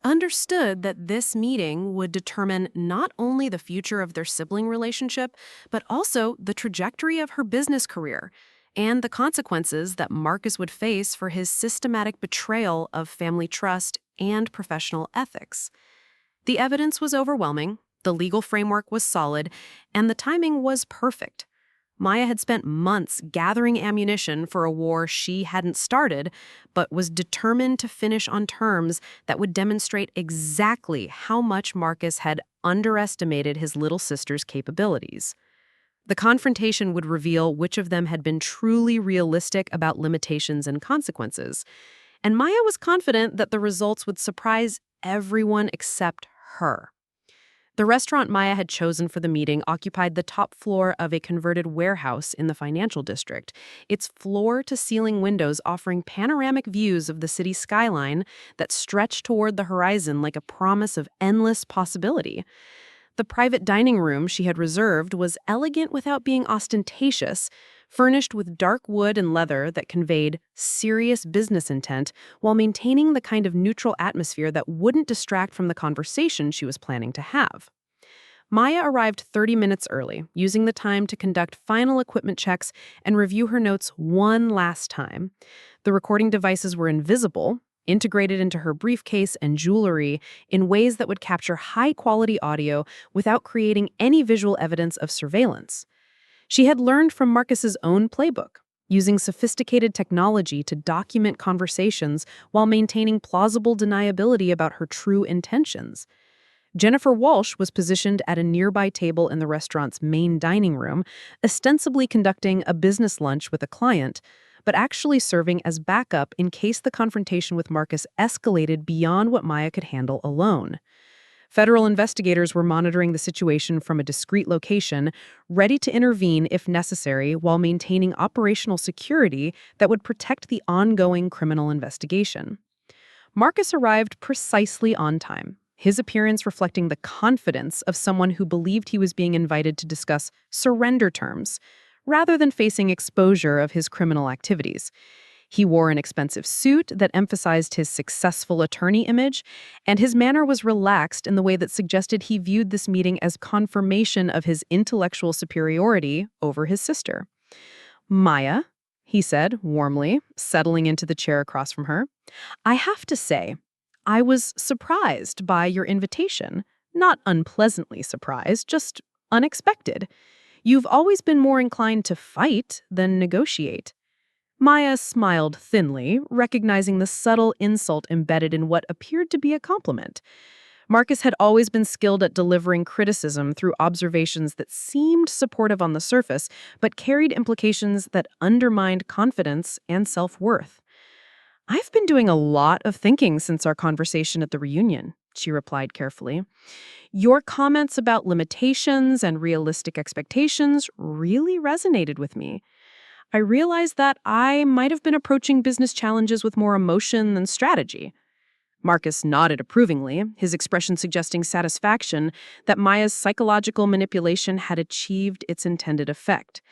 understood that this meeting would determine not only the future of their sibling relationship, but also the trajectory of her business career and the consequences that Marcus would face for his systematic betrayal of family trust and professional ethics. The evidence was overwhelming, the legal framework was solid, and the timing was perfect. Maya had spent months gathering ammunition for a war she hadn't started, but was determined to finish on terms that would demonstrate exactly how much Marcus had underestimated his little sister's capabilities. The confrontation would reveal which of them had been truly realistic about limitations and consequences, and Maya was confident that the results would surprise everyone except her. The restaurant Maya had chosen for the meeting occupied the top floor of a converted warehouse in the financial district, its floor-to-ceiling windows offering panoramic views of the city skyline that stretched toward the horizon like a promise of endless possibility. The private dining room she had reserved was elegant without being ostentatious, furnished with dark wood and leather that conveyed serious business intent while maintaining the kind of neutral atmosphere that wouldn't distract from the conversation she was planning to have. Maya arrived 30 minutes early, using the time to conduct final equipment checks and review her notes one last time. The recording devices were invisible, integrated into her briefcase and jewelry in ways that would capture high-quality audio without creating any visual evidence of surveillance. She had learned from Marcus's own playbook, using sophisticated technology to document conversations while maintaining plausible deniability about her true intentions. Jennifer Walsh was positioned at a nearby table in the restaurant's main dining room, ostensibly conducting a business lunch with a client, but actually serving as backup in case the confrontation with Marcus escalated beyond what Maya could handle alone. Federal investigators were monitoring the situation from a discreet location, ready to intervene if necessary while maintaining operational security that would protect the ongoing criminal investigation. Marcus arrived precisely on time, his appearance reflecting the confidence of someone who believed he was being invited to discuss surrender terms, rather than facing exposure of his criminal activities. He wore an expensive suit that emphasized his successful attorney image, and his manner was relaxed in the way that suggested he viewed this meeting as confirmation of his intellectual superiority over his sister. "Maya," he said warmly, settling into the chair across from her, "I have to say, I was surprised by your invitation. Not unpleasantly surprised, just unexpected. You've always been more inclined to fight than negotiate." Maya smiled thinly, recognizing the subtle insult embedded in what appeared to be a compliment. Marcus had always been skilled at delivering criticism through observations that seemed supportive on the surface, but carried implications that undermined confidence and self-worth. "I've been doing a lot of thinking since our conversation at the reunion," she replied carefully. "Your comments about limitations and realistic expectations really resonated with me. I realized that I might have been approaching business challenges with more emotion than strategy." Marcus nodded approvingly, his expression suggesting satisfaction that Maya's psychological manipulation had achieved its intended effect.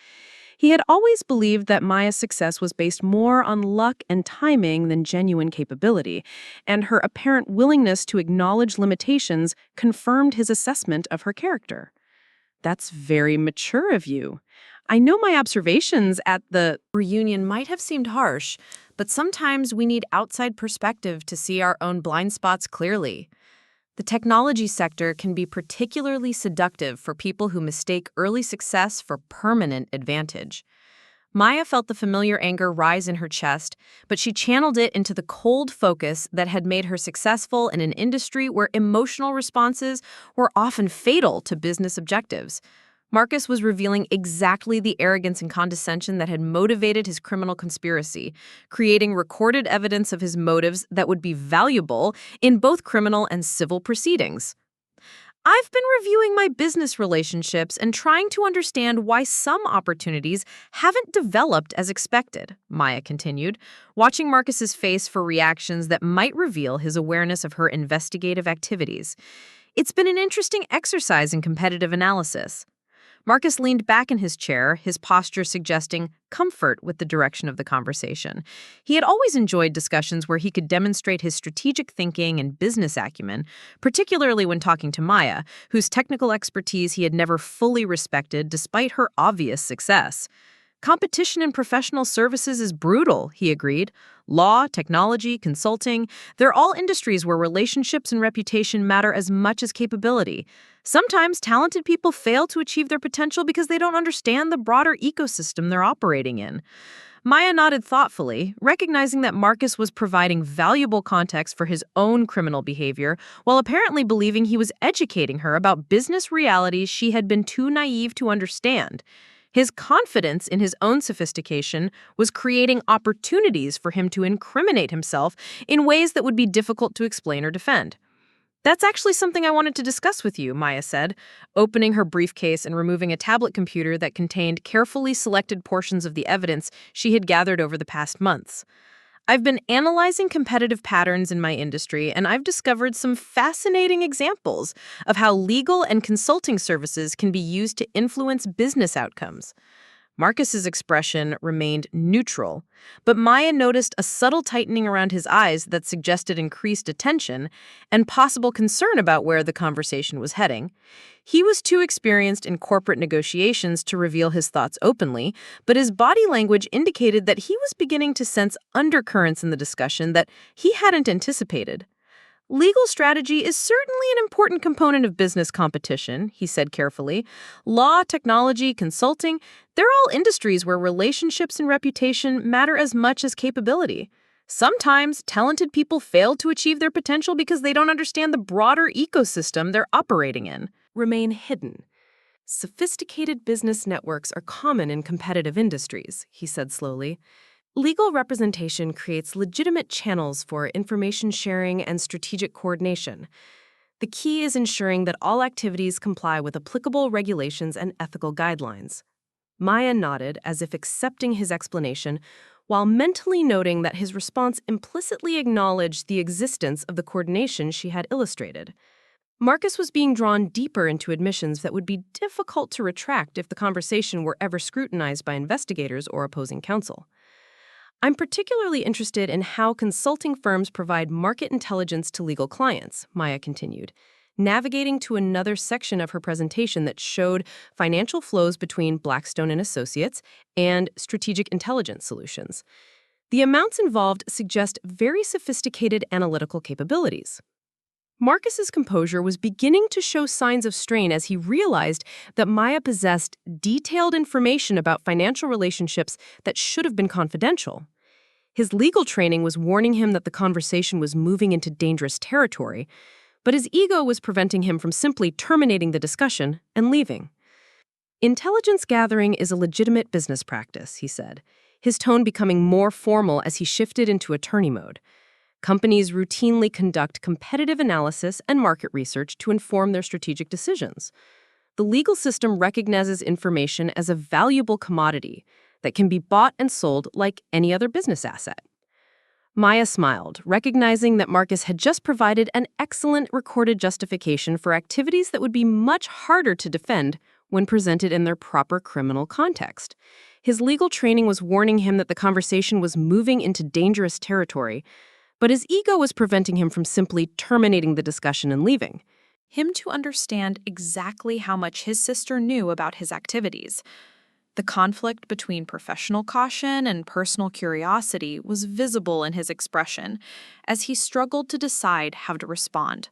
He had always believed that Maya's success was based more on luck and timing than genuine capability, and her apparent willingness to acknowledge limitations confirmed his assessment of her character. "That's very mature of you. I know my observations at the reunion might have seemed harsh, but sometimes we need outside perspective to see our own blind spots clearly. The technology sector can be particularly seductive for people who mistake early success for permanent advantage." Maya felt the familiar anger rise in her chest, but she channeled it into the cold focus that had made her successful in an industry where emotional responses were often fatal to business objectives. Marcus was revealing exactly the arrogance and condescension that had motivated his criminal conspiracy, creating recorded evidence of his motives that would be valuable in both criminal and civil proceedings. "I've been reviewing my business relationships and trying to understand why some opportunities haven't developed as expected," Maya continued, watching Marcus's face for reactions that might reveal his awareness of her investigative activities. "It's been an interesting exercise in competitive analysis." Marcus leaned back in his chair, his posture suggesting comfort with the direction of the conversation. He had always enjoyed discussions where he could demonstrate his strategic thinking and business acumen, particularly when talking to Maya, whose technical expertise he had never fully respected despite her obvious success. Competition in professional services is brutal, he agreed. Law, technology, consulting, they're all industries where relationships and reputation matter as much as capability. Sometimes talented people fail to achieve their potential because they don't understand the broader ecosystem they're operating in. Maya nodded thoughtfully, recognizing that Marcus was providing valuable context for his own criminal behavior, while apparently believing he was educating her about business realities she had been too naive to understand. His confidence in his own sophistication was creating opportunities for him to incriminate himself in ways that would be difficult to explain or defend. "That's actually something I wanted to discuss with you," Maya said, opening her briefcase and removing a tablet computer that contained carefully selected portions of the evidence she had gathered over the past months. "I've been analyzing competitive patterns in my industry, and I've discovered some fascinating examples of how legal and consulting services can be used to influence business outcomes." Marcus's expression remained neutral, but Maya noticed a subtle tightening around his eyes that suggested increased attention and possible concern about where the conversation was heading. He was too experienced in corporate negotiations to reveal his thoughts openly, but his body language indicated that he was beginning to sense undercurrents in the discussion that he hadn't anticipated. "Legal strategy is certainly an important component of business competition," he said carefully. "Law, technology, consulting, they're all industries where relationships and reputation matter as much as capability. Sometimes talented people fail to achieve their potential because they don't understand the broader ecosystem they're operating in." Remain hidden. Sophisticated business networks are common in competitive industries, he said slowly. Legal representation creates legitimate channels for information sharing and strategic coordination. The key is ensuring that all activities comply with applicable regulations and ethical guidelines. Maya nodded as if accepting his explanation, while mentally noting that his response implicitly acknowledged the existence of the coordination she had illustrated. Marcus was being drawn deeper into admissions that would be difficult to retract if the conversation were ever scrutinized by investigators or opposing counsel. "I'm particularly interested in how consulting firms provide market intelligence to legal clients," Maya continued, navigating to another section of her presentation that showed financial flows between Blackstone and Associates and strategic intelligence solutions. The amounts involved suggest very sophisticated analytical capabilities. Marcus's composure was beginning to show signs of strain as he realized that Maya possessed detailed information about financial relationships that should have been confidential. His legal training was warning him that the conversation was moving into dangerous territory, but his ego was preventing him from simply terminating the discussion and leaving. "Intelligence gathering is a legitimate business practice," he said, his tone becoming more formal as he shifted into attorney mode. "Companies routinely conduct competitive analysis and market research to inform their strategic decisions. The legal system recognizes information as a valuable commodity that can be bought and sold like any other business asset." Maya smiled, recognizing that Marcus had just provided an excellent recorded justification for activities that would be much harder to defend when presented in their proper criminal context. His legal training was warning him that the conversation was moving into dangerous territory, but his ego was preventing him from simply terminating the discussion and leaving. Him to understand exactly how much his sister knew about his activities. The conflict between professional caution and personal curiosity was visible in his expression as he struggled to decide how to respond.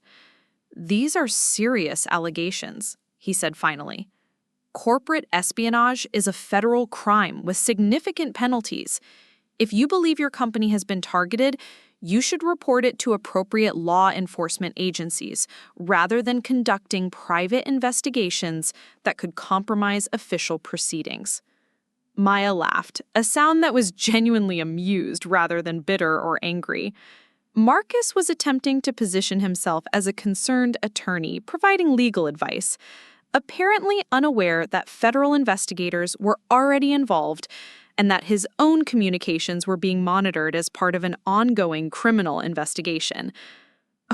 "These are serious allegations," he said finally. "Corporate espionage is a federal crime with significant penalties. If you believe your company has been targeted, you should report it to appropriate law enforcement agencies rather than conducting private investigations that could compromise official proceedings." Maya laughed, a sound that was genuinely amused rather than bitter or angry. Marcus was attempting to position himself as a concerned attorney providing legal advice, apparently unaware that federal investigators were already involved and that his own communications were being monitored as part of an ongoing criminal investigation.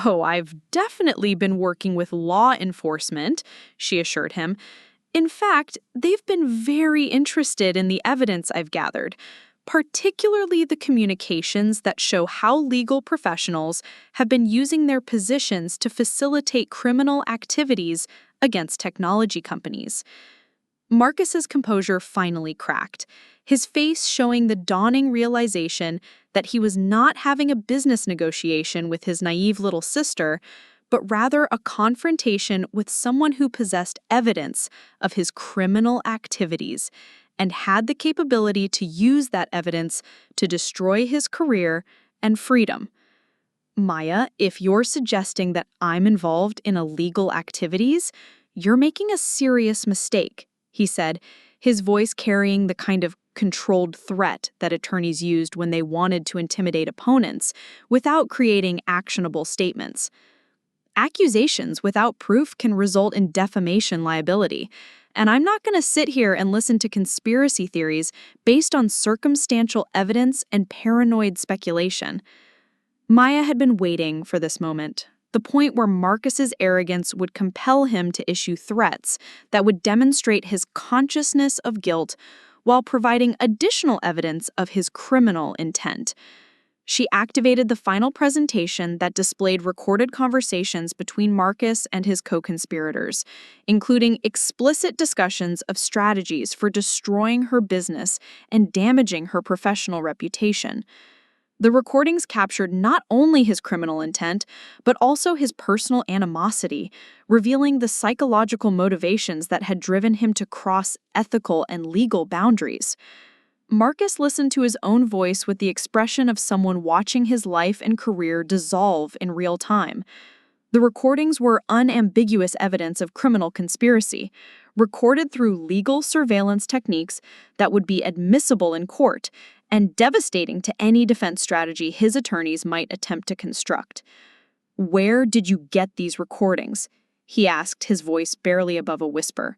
"Oh, I've definitely been working with law enforcement," she assured him, In fact, they've been very interested in the evidence I've gathered, particularly the communications that show how legal professionals have been using their positions to facilitate criminal activities against technology companies. Marcus's composure finally cracked, his face showing the dawning realization that he was not having a business negotiation with his naive little sister, but rather a confrontation with someone who possessed evidence of his criminal activities and had the capability to use that evidence to destroy his career and freedom. Maya, if you're suggesting that I'm involved in illegal activities, you're making a serious mistake, he said, his voice carrying the kind of controlled threat that attorneys used when they wanted to intimidate opponents without creating actionable statements. Accusations without proof can result in defamation liability, and I'm not going to sit here and listen to conspiracy theories based on circumstantial evidence and paranoid speculation. Maya had been waiting for this moment, the point where Marcus's arrogance would compel him to issue threats that would demonstrate his consciousness of guilt while providing additional evidence of his criminal intent. She activated the final presentation that displayed recorded conversations between Marcus and his co-conspirators, including explicit discussions of strategies for destroying her business and damaging her professional reputation. The recordings captured not only his criminal intent, but also his personal animosity, revealing the psychological motivations that had driven him to cross ethical and legal boundaries. Marcus listened to his own voice with the expression of someone watching his life and career dissolve in real time. The recordings were unambiguous evidence of criminal conspiracy, recorded through legal surveillance techniques that would be admissible in court and devastating to any defense strategy his attorneys might attempt to construct. "Where did you get these recordings?" he asked, his voice barely above a whisper.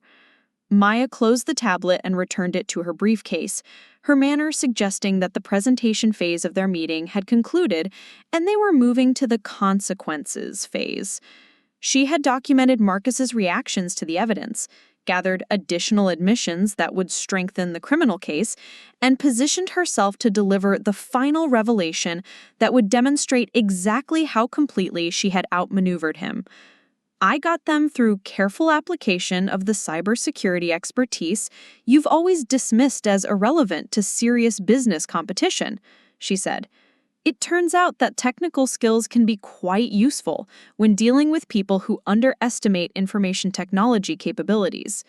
Maya closed the tablet and returned it to her briefcase, her manner suggesting that the presentation phase of their meeting had concluded and they were moving to the consequences phase. She had documented Marcus's reactions to the evidence, gathered additional admissions that would strengthen the criminal case, and positioned herself to deliver the final revelation that would demonstrate exactly how completely she had outmaneuvered him. "I got them through careful application of the cybersecurity expertise you've always dismissed as irrelevant to serious business competition," she said. "It turns out that technical skills can be quite useful when dealing with people who underestimate information technology capabilities."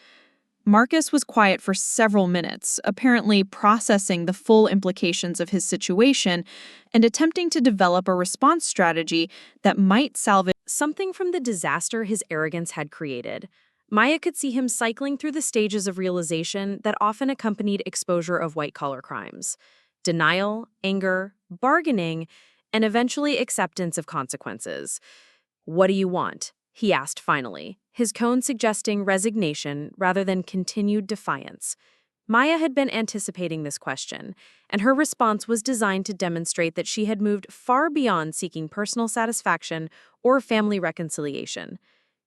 Marcus was quiet for several minutes, apparently processing the full implications of his situation and attempting to develop a response strategy that might salvage something from the disaster his arrogance had created. Maya could see him cycling through the stages of realization that often accompanied exposure of white-collar crimes: denial, anger, bargaining, and eventually acceptance of consequences. "What do you want?" he asked finally, his tone suggesting resignation rather than continued defiance. Maya had been anticipating this question, and her response was designed to demonstrate that she had moved far beyond seeking personal satisfaction or family reconciliation.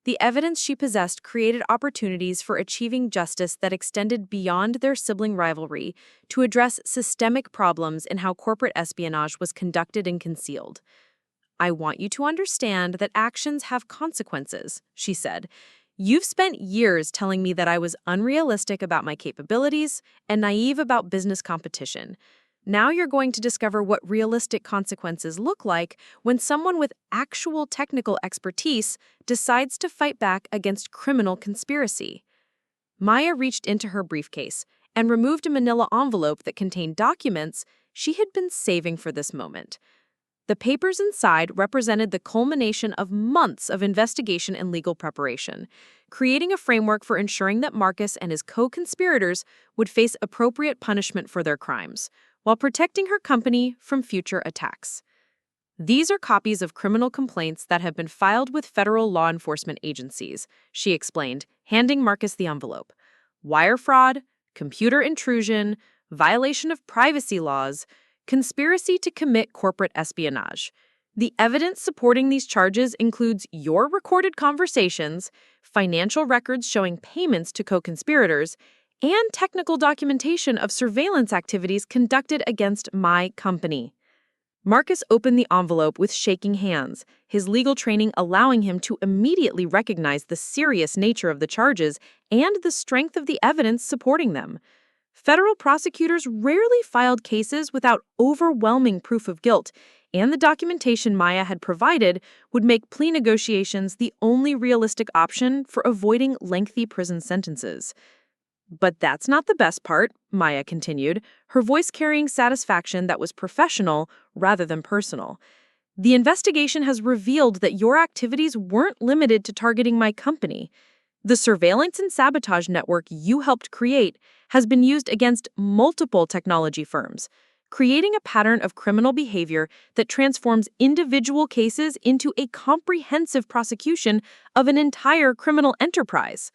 The evidence she possessed created opportunities for achieving justice that extended beyond their sibling rivalry to address systemic problems in how corporate espionage was conducted and concealed. "I want you to understand that actions have consequences," she said. "You've spent years telling me that I was unrealistic about my capabilities and naive about business competition. Now you're going to discover what realistic consequences look like when someone with actual technical expertise decides to fight back against criminal conspiracy." Maya reached into her briefcase and removed a manila envelope that contained documents she had been saving for this moment. The papers inside represented the culmination of months of investigation and legal preparation, creating a framework for ensuring that Marcus and his co-conspirators would face appropriate punishment for their crimes, while protecting her company from future attacks. "These are copies of criminal complaints that have been filed with federal law enforcement agencies," she explained, handing Marcus the envelope. "Wire fraud, computer intrusion, violation of privacy laws, conspiracy to commit corporate espionage. The evidence supporting these charges includes your recorded conversations, financial records showing payments to co-conspirators, and technical documentation of surveillance activities conducted against my company. Marcus opened the envelope with shaking hands, his legal training allowing him to immediately recognize the serious nature of the charges and the strength of the evidence supporting them. Federal prosecutors rarely filed cases without overwhelming proof of guilt, and the documentation Maya had provided would make plea negotiations the only realistic option for avoiding lengthy prison sentences. But that's not the best part, Maya continued, her voice carrying satisfaction that was professional rather than personal. The investigation has revealed that your activities weren't limited to targeting my company. The surveillance and sabotage network you helped create has been used against multiple technology firms, creating a pattern of criminal behavior that transforms individual cases into a comprehensive prosecution of an entire criminal enterprise.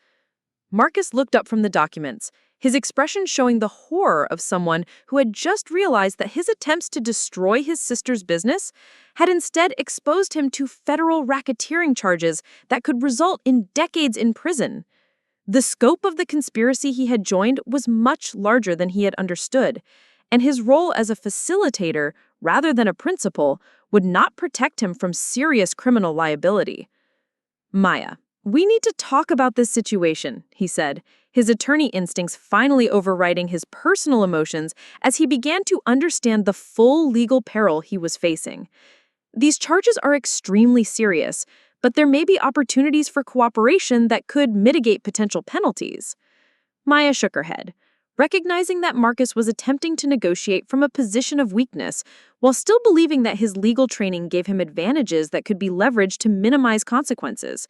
Marcus looked up from the documents, his expression showing the horror of someone who had just realized that his attempts to destroy his sister's business had instead exposed him to federal racketeering charges that could result in decades in prison. The scope of the conspiracy he had joined was much larger than he had understood, and his role as a facilitator, rather than a principal, would not protect him from serious criminal liability. Maya, we need to talk about this situation, he said, his attorney instincts finally overriding his personal emotions as he began to understand the full legal peril he was facing. These charges are extremely serious, but there may be opportunities for cooperation that could mitigate potential penalties. Maya shook her head, recognizing that Marcus was attempting to negotiate from a position of weakness, while still believing that his legal training gave him advantages that could be leveraged to minimize consequences.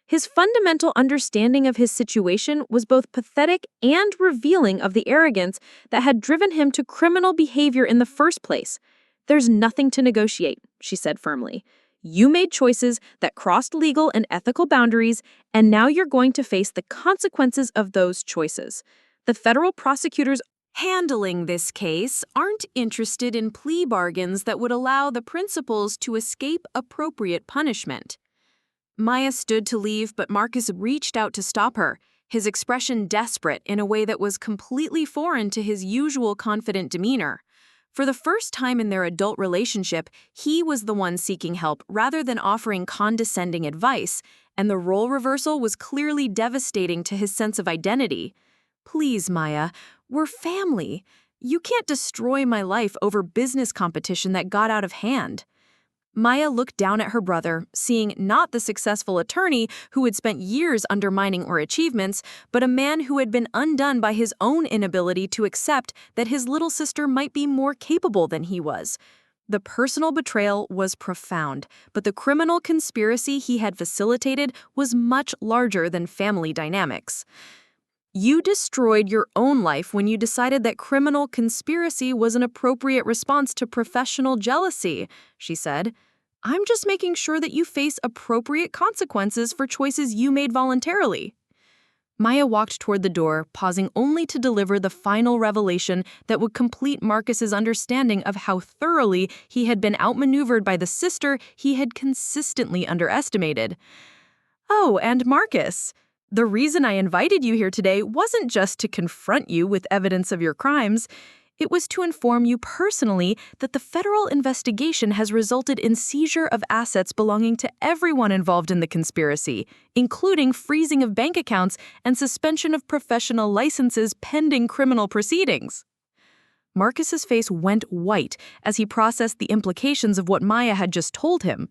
His fundamental understanding of his situation was both pathetic and revealing of the arrogance that had driven him to criminal behavior in the first place. "There's nothing to negotiate," she said firmly. "You made choices that crossed legal and ethical boundaries, and now you're going to face the consequences of those choices." The federal prosecutors handling this case aren't interested in plea bargains that would allow the principals to escape appropriate punishment. Maya stood to leave, but Marcus reached out to stop her, his expression desperate in a way that was completely foreign to his usual confident demeanor. For the first time in their adult relationship, he was the one seeking help rather than offering condescending advice, and the role reversal was clearly devastating to his sense of identity. "Please, Maya, we're family. You can't destroy my life over business competition that got out of hand." Maya looked down at her brother, seeing not the successful attorney who had spent years undermining her achievements, but a man who had been undone by his own inability to accept that his little sister might be more capable than he was. The personal betrayal was profound, but the criminal conspiracy he had facilitated was much larger than family dynamics. "You destroyed your own life when you decided that criminal conspiracy was an appropriate response to professional jealousy," she said. "I'm just making sure that you face appropriate consequences for choices you made voluntarily." Maya walked toward the door, pausing only to deliver the final revelation that would complete Marcus's understanding of how thoroughly he had been outmaneuvered by the sister he had consistently underestimated. "Oh, and Marcus, the reason I invited you here today wasn't just to confront you with evidence of your crimes. It was to inform you personally that the federal investigation has resulted in seizure of assets belonging to everyone involved in the conspiracy, including freezing of bank accounts and suspension of professional licenses pending criminal proceedings." Marcus's face went white as he processed the implications of what Maya had just told him.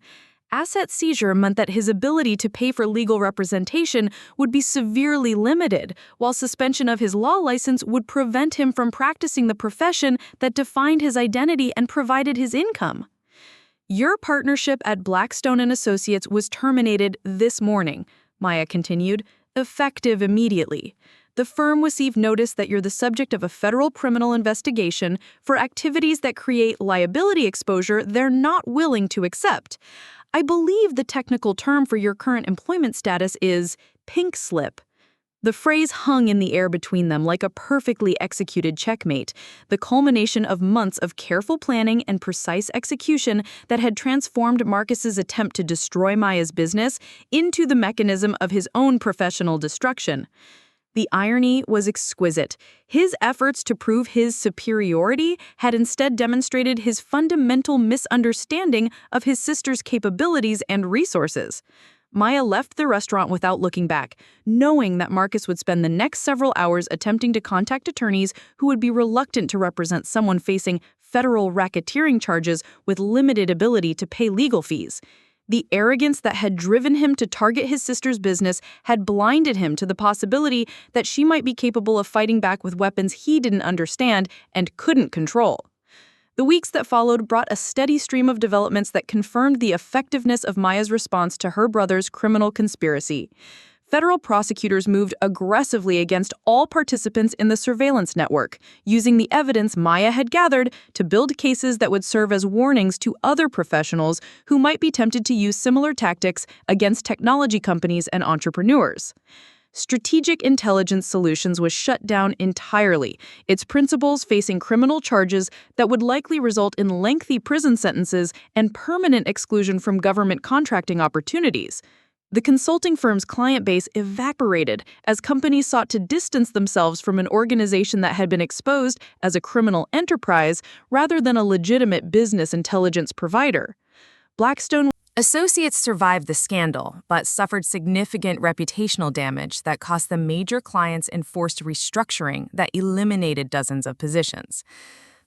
Asset seizure meant that his ability to pay for legal representation would be severely limited, while suspension of his law license would prevent him from practicing the profession that defined his identity and provided his income. "Your partnership at Blackstone and Associates was terminated this morning," Maya continued, "effective immediately. The firm received notice that you're the subject of a federal criminal investigation for activities that create liability exposure they're not willing to accept. I believe the technical term for your current employment status is pink slip." The phrase hung in the air between them like a perfectly executed checkmate, the culmination of months of careful planning and precise execution that had transformed Marcus's attempt to destroy Maya's business into the mechanism of his own professional destruction. The irony was exquisite. His efforts to prove his superiority had instead demonstrated his fundamental misunderstanding of his sister's capabilities and resources. Maya left the restaurant without looking back, knowing that Marcus would spend the next several hours attempting to contact attorneys who would be reluctant to represent someone facing federal racketeering charges with limited ability to pay legal fees. The arrogance that had driven him to target his sister's business had blinded him to the possibility that she might be capable of fighting back with weapons he didn't understand and couldn't control. The weeks that followed brought a steady stream of developments that confirmed the effectiveness of Maya's response to her brother's criminal conspiracy. Federal prosecutors moved aggressively against all participants in the surveillance network, using the evidence Maya had gathered to build cases that would serve as warnings to other professionals who might be tempted to use similar tactics against technology companies and entrepreneurs. Strategic Intelligence Solutions was shut down entirely, its principals facing criminal charges that would likely result in lengthy prison sentences and permanent exclusion from government contracting opportunities. The consulting firm's client base evaporated as companies sought to distance themselves from an organization that had been exposed as a criminal enterprise rather than a legitimate business intelligence provider. Blackstone Associates survived the scandal, but suffered significant reputational damage that cost them major clients enforced restructuring that eliminated dozens of positions.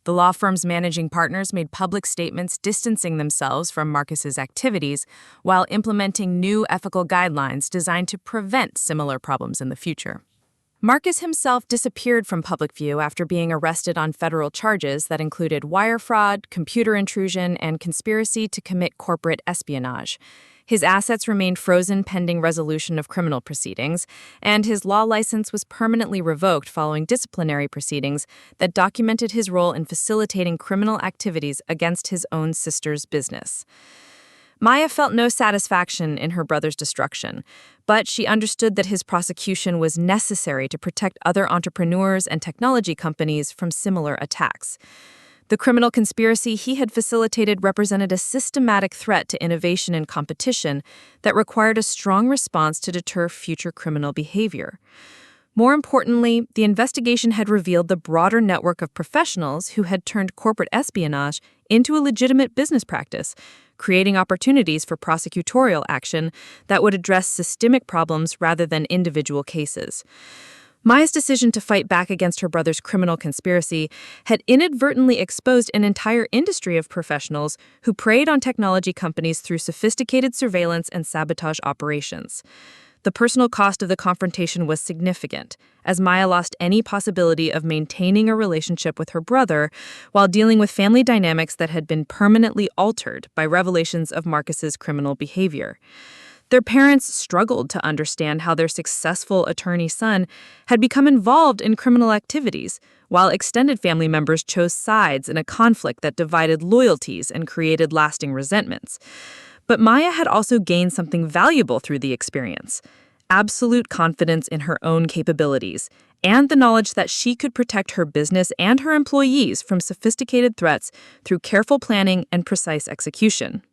The law firm's managing partners made public statements distancing themselves from Marcus's activities while implementing new ethical guidelines designed to prevent similar problems in the future. Marcus himself disappeared from public view after being arrested on federal charges that included wire fraud, computer intrusion, and conspiracy to commit corporate espionage. His assets remained frozen pending resolution of criminal proceedings, and his law license was permanently revoked following disciplinary proceedings that documented his role in facilitating criminal activities against his own sister's business. Maya felt no satisfaction in her brother's destruction, but she understood that his prosecution was necessary to protect other entrepreneurs and technology companies from similar attacks. The criminal conspiracy he had facilitated represented a systematic threat to innovation and competition that required a strong response to deter future criminal behavior. More importantly, the investigation had revealed the broader network of professionals who had turned corporate espionage into a legitimate business practice, creating opportunities for prosecutorial action that would address systemic problems rather than individual cases. Maya's decision to fight back against her brother's criminal conspiracy had inadvertently exposed an entire industry of professionals who preyed on technology companies through sophisticated surveillance and sabotage operations. The personal cost of the confrontation was significant, as Maya lost any possibility of maintaining a relationship with her brother while dealing with family dynamics that had been permanently altered by revelations of Marcus's criminal behavior. Their parents struggled to understand how their successful attorney son had become involved in criminal activities, while extended family members chose sides in a conflict that divided loyalties and created lasting resentments. But Maya had also gained something valuable through the experience: absolute confidence in her own capabilities, and the knowledge that she could protect her business and her employees from sophisticated threats through careful planning and precise execution.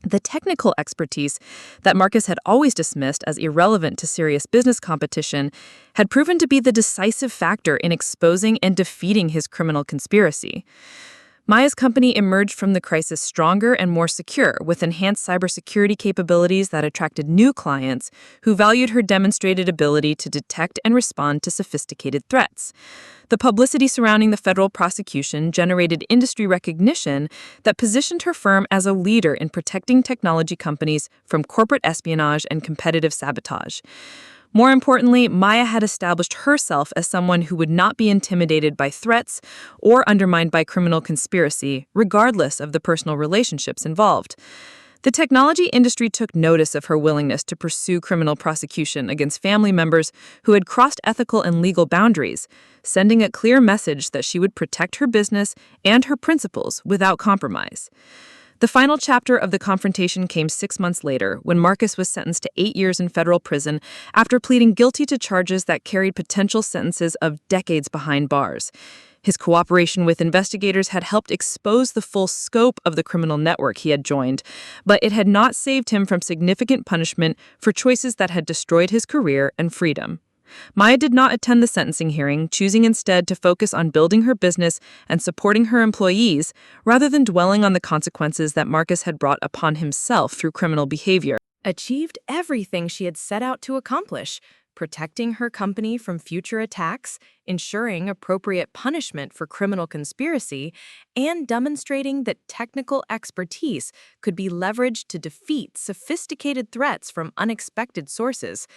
The technical expertise that Marcus had always dismissed as irrelevant to serious business competition had proven to be the decisive factor in exposing and defeating his criminal conspiracy. Maya's company emerged from the crisis stronger and more secure, with enhanced cybersecurity capabilities that attracted new clients who valued her demonstrated ability to detect and respond to sophisticated threats. The publicity surrounding the federal prosecution generated industry recognition that positioned her firm as a leader in protecting technology companies from corporate espionage and competitive sabotage. More importantly, Maya had established herself as someone who would not be intimidated by threats or undermined by criminal conspiracy, regardless of the personal relationships involved. The technology industry took notice of her willingness to pursue criminal prosecution against family members who had crossed ethical and legal boundaries, sending a clear message that she would protect her business and her principles without compromise. The final chapter of the confrontation came 6 months later, when Marcus was sentenced to 8 years in federal prison after pleading guilty to charges that carried potential sentences of decades behind bars. His cooperation with investigators had helped expose the full scope of the criminal network he had joined, but it had not saved him from significant punishment for choices that had destroyed his career and freedom. Maya did not attend the sentencing hearing, choosing instead to focus on building her business and supporting her employees, rather than dwelling on the consequences that Marcus had brought upon himself through criminal behavior. Achieved everything she had set out to accomplish, protecting her company from future attacks, ensuring appropriate punishment for criminal conspiracy, and demonstrating that technical expertise could be leveraged to defeat sophisticated threats from unexpected sources.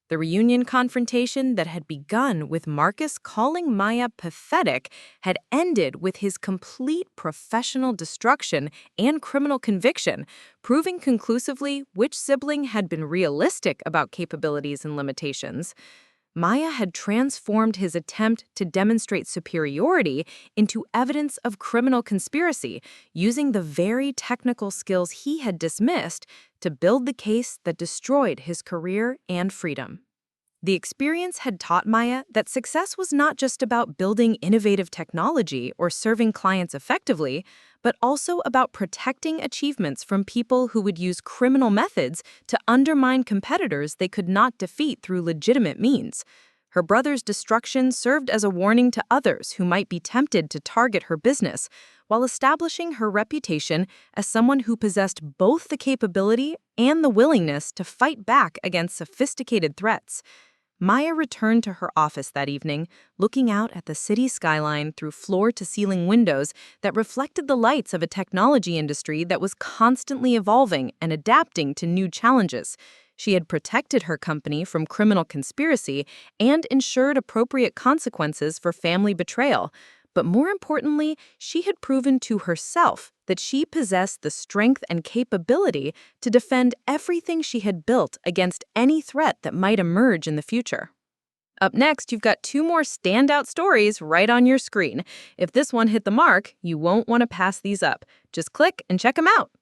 The reunion confrontation that had begun with Marcus calling Maya pathetic had ended with his complete professional destruction and criminal conviction, proving conclusively which sibling had been realistic about capabilities and limitations. Maya had transformed his attempt to demonstrate superiority into evidence of criminal conspiracy, using the very technical skills he had dismissed to build the case that destroyed his career and freedom. The experience had taught Maya that success was not just about building innovative technology or serving clients effectively, but also about protecting achievements from people who would use criminal methods to undermine competitors they could not defeat through legitimate means. Her brother's destruction served as a warning to others who might be tempted to target her business, while establishing her reputation as someone who possessed both the capability and the willingness to fight back against sophisticated threats. Maya returned to her office that evening, looking out at the city skyline through floor-to-ceiling windows that reflected the lights of a technology industry that was constantly evolving and adapting to new challenges. She had protected her company from criminal conspiracy and ensured appropriate consequences for family betrayal. But more importantly, she had proven to herself that she possessed the strength and capability to defend everything she had built against any threat that might emerge in the future. Up next, you've got 2 more standout stories right on your screen. If this one hit the mark, you won't want to pass these up. Just click and check them out.